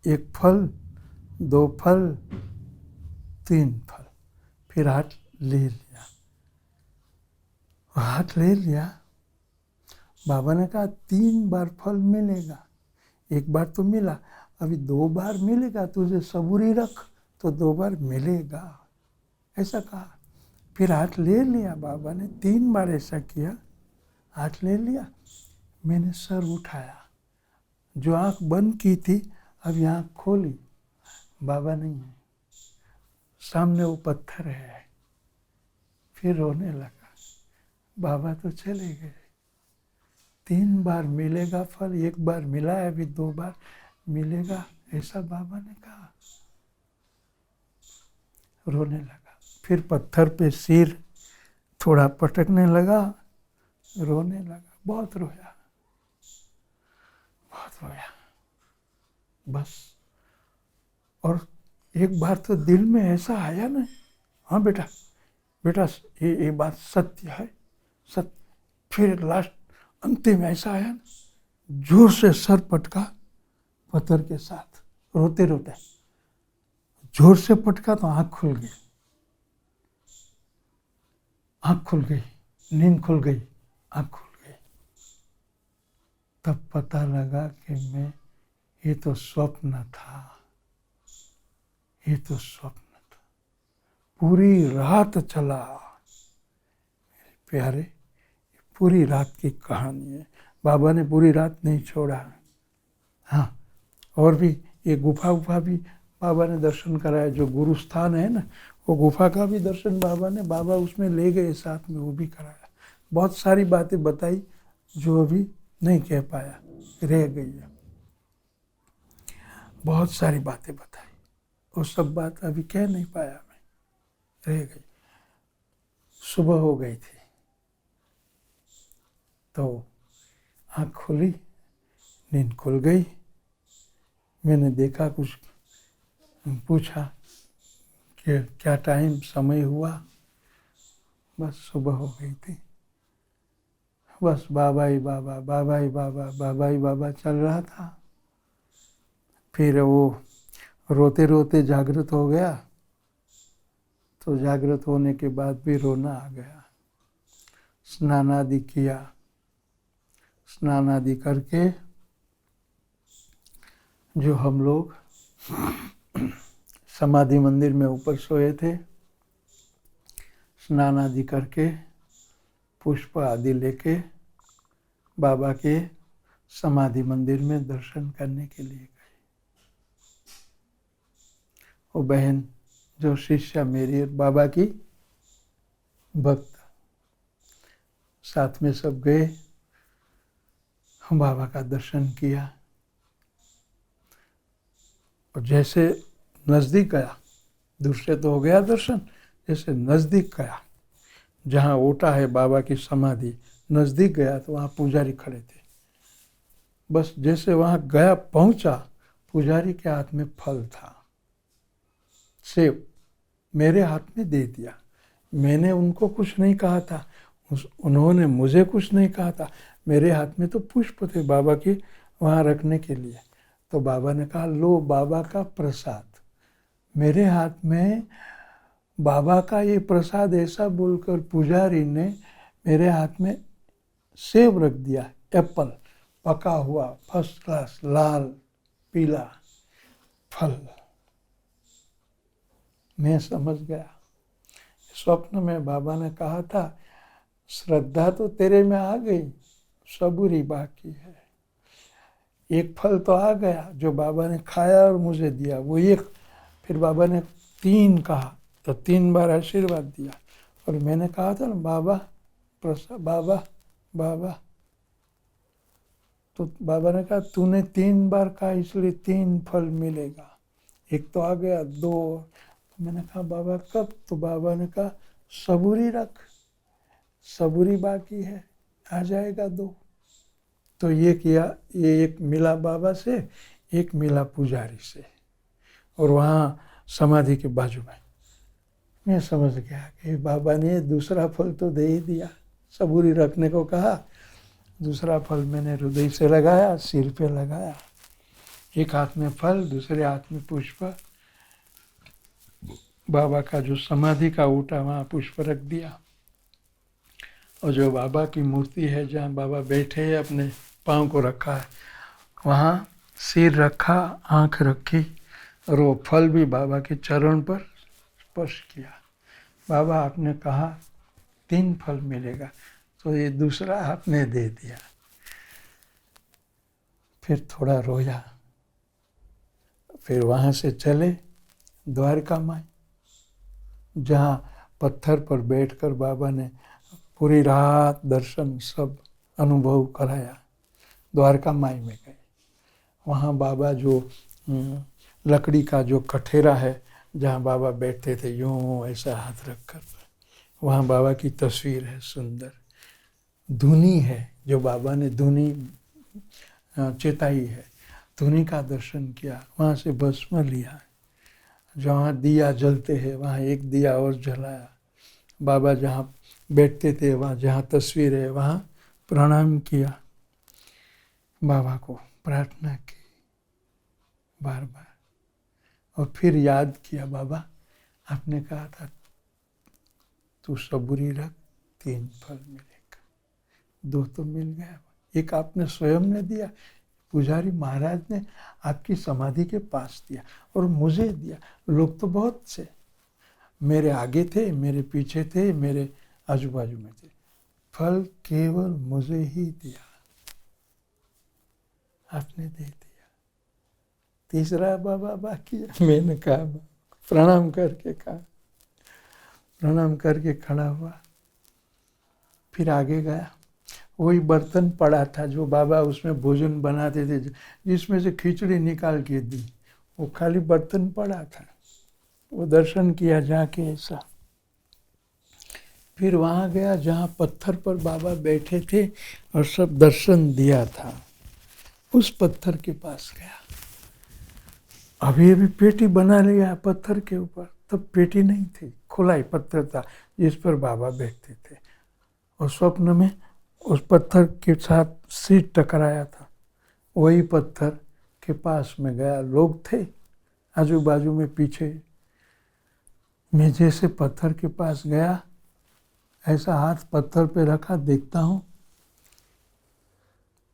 1 फल, 2 फल, 3 फल। फिर हाथ ले लिया। हाथ ले लिया। बाबा ने कहा 3 बार फल मिलेगा, 1 बार तो मिला, अभी 2 बार मिलेगा, तुझे सबूरी रख तो 2 बार मिलेगा, ऐसा कहा। फिर हाथ ले लिया बाबा ने, 3 बार ऐसा किया। हाथ ले लिया, मैंने सर उठाया, जो आंख बंद की थी अभी आंख खोली, बाबा नहीं है, सामने वो पत्थर है। फिर रोने लगा, बाबा तो चले गए। 3 बार मिलेगा फल, 1 बार मिला है, अभी 2 बार मिलेगा, ऐसा बाबा ने कहा। रोने लगा। फिर पत्थर पे सिर थोड़ा पटकने लगा, रोने लगा, बहुत रोया, बहुत रोया बस। और एक बार तो दिल में ऐसा आया ना, हाँ बेटा बेटा ये बात सत्य है, सत्य। फिर लास्ट अंतिम ऐसा आया ना, जोर से सर पटका पत्थर के साथ, रोते रोते जोर से पटका तो आँख खुल गई, आँख खुल गई, नींद खुल गई, आँख खुल गई। तब पता लगा कि मैं, ये तो स्वप्न था, ये तो स्वप्न था। पूरी रात चला मेरे प्यारे, पूरी रात की कहानी है। बाबा ने पूरी रात नहीं छोड़ा। हाँ, और भी ये गुफा भी बाबा ने दर्शन कराया, जो गुरु स्थान है ना, वो गुफा का भी दर्शन बाबा उसमें ले गए साथ में, वो भी कराया। बहुत सारी बातें बताई जो अभी नहीं कह पाया, रह गई है। बहुत सारी बातें बताई, वो सब बात अभी कह नहीं पाया मैं, रह गई। सुबह हो गई थी तो आँख खुली, नींद खुल गई। मैंने देखा, कुछ पूछा कि क्या टाइम समय हुआ, बस सुबह हो गई थी। बस बाबा ही बाबा, बाबा ही बाबा, बाबा ही बाबा चल रहा था। फिर वो रोते रोते जागृत हो गया, तो जागृत होने के बाद भी रोना आ गया। स्नान आदि किया, स्नान आदि करके जो हम लोग समाधि मंदिर में ऊपर सोए थे, स्नान आदि करके पुष्प आदि लेके बाबा के समाधि मंदिर में दर्शन करने के लिए गए। वो बहन जो शिष्या मेरी बाबा की भक्त, साथ में सब गए, हम बाबा का दर्शन किया। और जैसे नज़दीक गया, दूर से तो हो गया दर्शन, जैसे नज़दीक गया, जहाँ ओटा है बाबा की समाधि, नज़दीक गया तो वहाँ पुजारी खड़े थे। बस जैसे वहाँ गया, पहुँचा, पुजारी के हाथ में फल था, सेब, मेरे हाथ में दे दिया। मैंने उनको कुछ नहीं कहा था, उन्होंने मुझे कुछ नहीं कहा था। मेरे हाथ में तो पुष्प थे बाबा के वहाँ रखने के लिए। तो बाबा ने कहा, लो बाबा का प्रसाद। मेरे हाथ में बाबा का ये प्रसाद, ऐसा बोलकर पुजारी ने मेरे हाथ में सेब रख दिया, एप्पल, पका हुआ, फर्स्ट क्लास, लाल पीला फल। मैं समझ गया, स्वप्न में बाबा ने कहा था, श्रद्धा तो तेरे में आ गई, सबूरी बाकी है। एक फल तो आ गया जो बाबा ने खाया और मुझे दिया, वो एक। फिर बाबा ने 3 कहा तो 3 बार आशीर्वाद दिया। और मैंने कहा था ना बाबा प्रसाद, बाबा बाबा, तो बाबा ने कहा तूने 3 बार कहा इसलिए 3 फल मिलेगा। एक तो आ गया, 2। तो मैंने कहा बाबा कब? तो बाबा ने कहा सबूरी रख, सबूरी बाकी है, आ जाएगा 2। तो ये किया, ये एक मिला बाबा से, एक मिला पुजारी से, और वहाँ समाधि के बाजू में। मैं समझ गया कि बाबा ने दूसरा फल तो दे ही दिया, सबूरी रखने को कहा। दूसरा फल मैंने हृदय से लगाया, सिर पे लगाया, एक हाथ में फल, दूसरे हाथ में पुष्प। बाबा का जो समाधि का ऊँटा वहाँ पुष्प रख दिया, और जो बाबा की मूर्ति है जहाँ बाबा बैठे हैं अपने पाँव को रखा है, वहाँ सिर रखा, आँख रखी, और वो फल भी बाबा के चरण पर स्पर्श किया। बाबा आपने कहा 3 फल मिलेगा, तो ये दूसरा आपने दे दिया। फिर थोड़ा रोया, फिर वहाँ से चले द्वारका माई, जहाँ पत्थर पर बैठकर बाबा ने पूरी रात दर्शन सब अनुभव कराया। द्वारका माई में गए, वहाँ बाबा जो लकड़ी का जो कठेरा है जहाँ बाबा बैठते थे, यूँ ऐसा हाथ रखकर, वहाँ बाबा की तस्वीर है सुंदर। धुनी है जो बाबा ने धुनी चेताई है, धुनी का दर्शन किया। वहाँ से भस्म लिया, जहाँ दिया जलते हैं वहाँ एक दिया और जलाया। बाबा जहाँ बैठते थे, वहाँ जहाँ तस्वीर है वहाँ प्रणाम किया, बाबा को प्रार्थना की बार बार। और फिर याद किया, बाबा आपने कहा था तू सबूरी रख, 3 फल मिलेगा। 2 तो मिल गया, एक आपने स्वयं ने दिया, पुजारी महाराज ने आपकी समाधि के पास दिया, और मुझे दिया। लोग तो बहुत से मेरे आगे थे, मेरे पीछे थे, मेरे आजू बाजू में थे, फल केवल मुझे ही दिया, आपने दे दिया। तीसरा बाबा बाकी है। मैंने कहा, प्रणाम करके कहा, प्रणाम करके खड़ा हुआ, फिर आगे गया। वही बर्तन पड़ा था जो बाबा उसमें भोजन बनाते थे, जिसमें से खिचड़ी निकाल के दी, वो खाली बर्तन पड़ा था। वो दर्शन किया जाके ऐसा। फिर वहाँ गया जहाँ पत्थर पर बाबा बैठे थे और सब दर्शन दिया था, उस पत्थर के पास गया। अभी अभी पेटी बना लिया पत्थर के ऊपर, तब पेटी नहीं थी, खुला ही पत्थर था जिस पर बाबा बैठते थे। और स्वप्न में उस पत्थर के साथ सिर टकराया था, वही पत्थर के पास में गया। लोग थे आजू बाजू में पीछे। मैं जैसे पत्थर के पास गया, ऐसा हाथ पत्थर पे रखा, देखता हूँ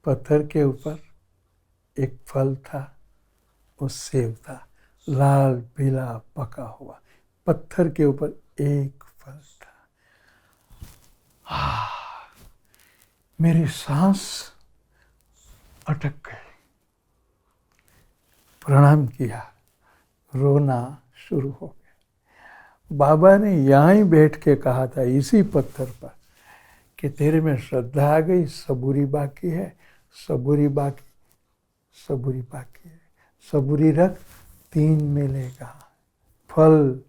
पत्थर के ऊपर एक फल था, वो सेब था, लाल पीला पका हुआ, पत्थर के ऊपर एक फल था। मेरी सांस अटक गई। प्रणाम किया, रोना शुरू हो गया। बाबा ने यहाँ ही बैठ के कहा था, इसी पत्थर पर, कि तेरे में श्रद्धा आ गई, सबूरी बाकी है, सबूरी बाकी, सबूरी बाकी है, सबूरी रख, 3 मिलेगा, फल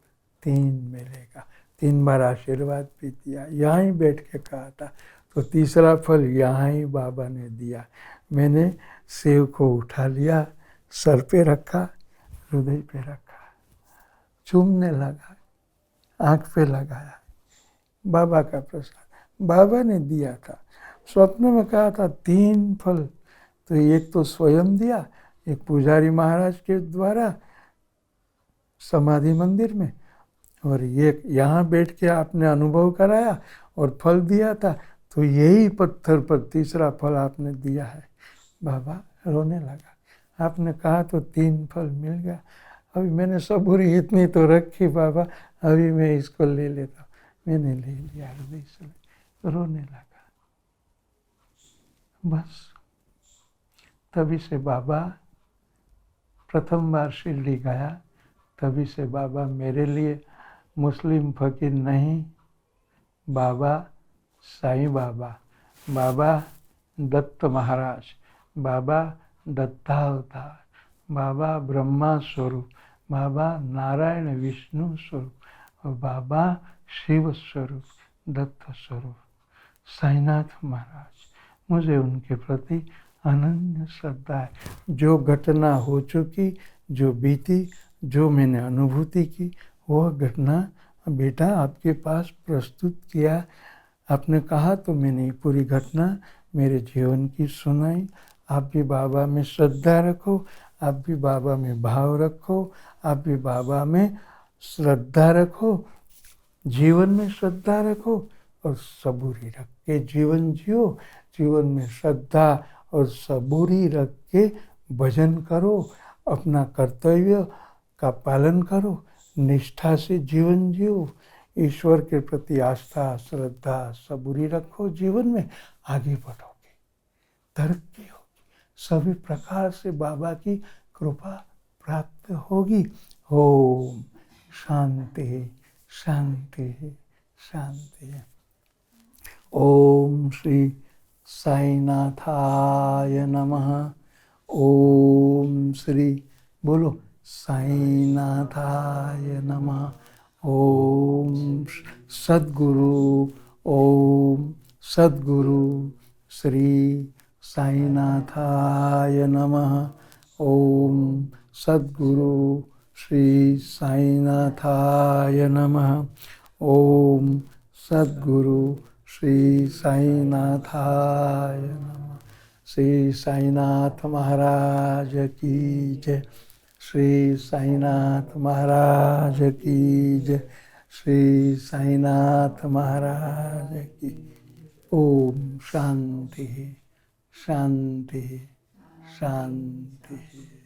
3 मिलेगा। 3 बार आशीर्वाद भी दिया, यहाँ ही बैठ के कहा था। तो तीसरा फल यहाँ ही बाबा ने दिया। मैंने सेव को उठा लिया, सर पे रखा, हृदय पे रखा, चूमने लगा, आँख पे लगाया। बाबा का प्रसाद बाबा ने दिया था। स्वप्न में कहा था 3 फल, तो एक तो स्वयं दिया, एक पुजारी महाराज के द्वारा समाधि मंदिर में, और ये यहाँ बैठ के आपने अनुभव कराया और फल दिया था। तो यही पत्थर पर तीसरा फल आपने दिया है। बाबा रोने लगा, आपने कहा तो 3 फल मिल गया। अभी मैंने सबूरी इतनी तो रखी बाबा, अभी मैं इसको ले लेता हूँ। मैंने ले लिया, हृदय से रोने लगा। बस तभी से बाबा प्रथम बार शिरडी गया, तभी से बाबा मेरे लिए मुस्लिम फकीर नहीं, बाबा साईं बाबा, बाबा दत्त महाराज, बाबा दत्तावतार, बाबा ब्रह्मा स्वरूप, बाबा नारायण विष्णु स्वरूप और बाबा शिव स्वरूप, दत्त स्वरूप, साईनाथ महाराज। मुझे उनके प्रति अनन्य श्रद्धा है। जो घटना हो चुकी, जो बीती, जो मैंने अनुभूति की, वह घटना बेटा आपके पास प्रस्तुत किया। आपने कहा तो मैंने पूरी घटना मेरे जीवन की सुनाई। आप भी बाबा में श्रद्धा रखो, आप भी बाबा में भाव रखो, आप भी बाबा में श्रद्धा रखो, जीवन में श्रद्धा रखो और सबूरी रख के जीवन जियो। जीवन में श्रद्धा और सबूरी रख के भजन करो, अपना कर्तव्य का पालन करो, निष्ठा से जीवन जियो, ईश्वर के प्रति आस्था, श्रद्धा, सबूरी रखो। जीवन में आगे बढ़ोगे, तरक्की होगी, सभी प्रकार से बाबा की कृपा प्राप्त होगी। ओम शांति शांति शांति। ओम श्री साईनाथाय नमः। ओम श्री बोलो साईनाथाय नमः। ओम सद्गुरु, ओम सद्गुरु श्री साईनाथाय नमः। ओम सद्गुरु श्री साईनाथाय नमः। ओम सद्गुरु श्री साईनाथाय नमः। श्री साईनाथ महाराज की जय। श्री साईनाथ महाराज की जय। श्री साईनाथ महाराज की। ओम शांति शांति शांति।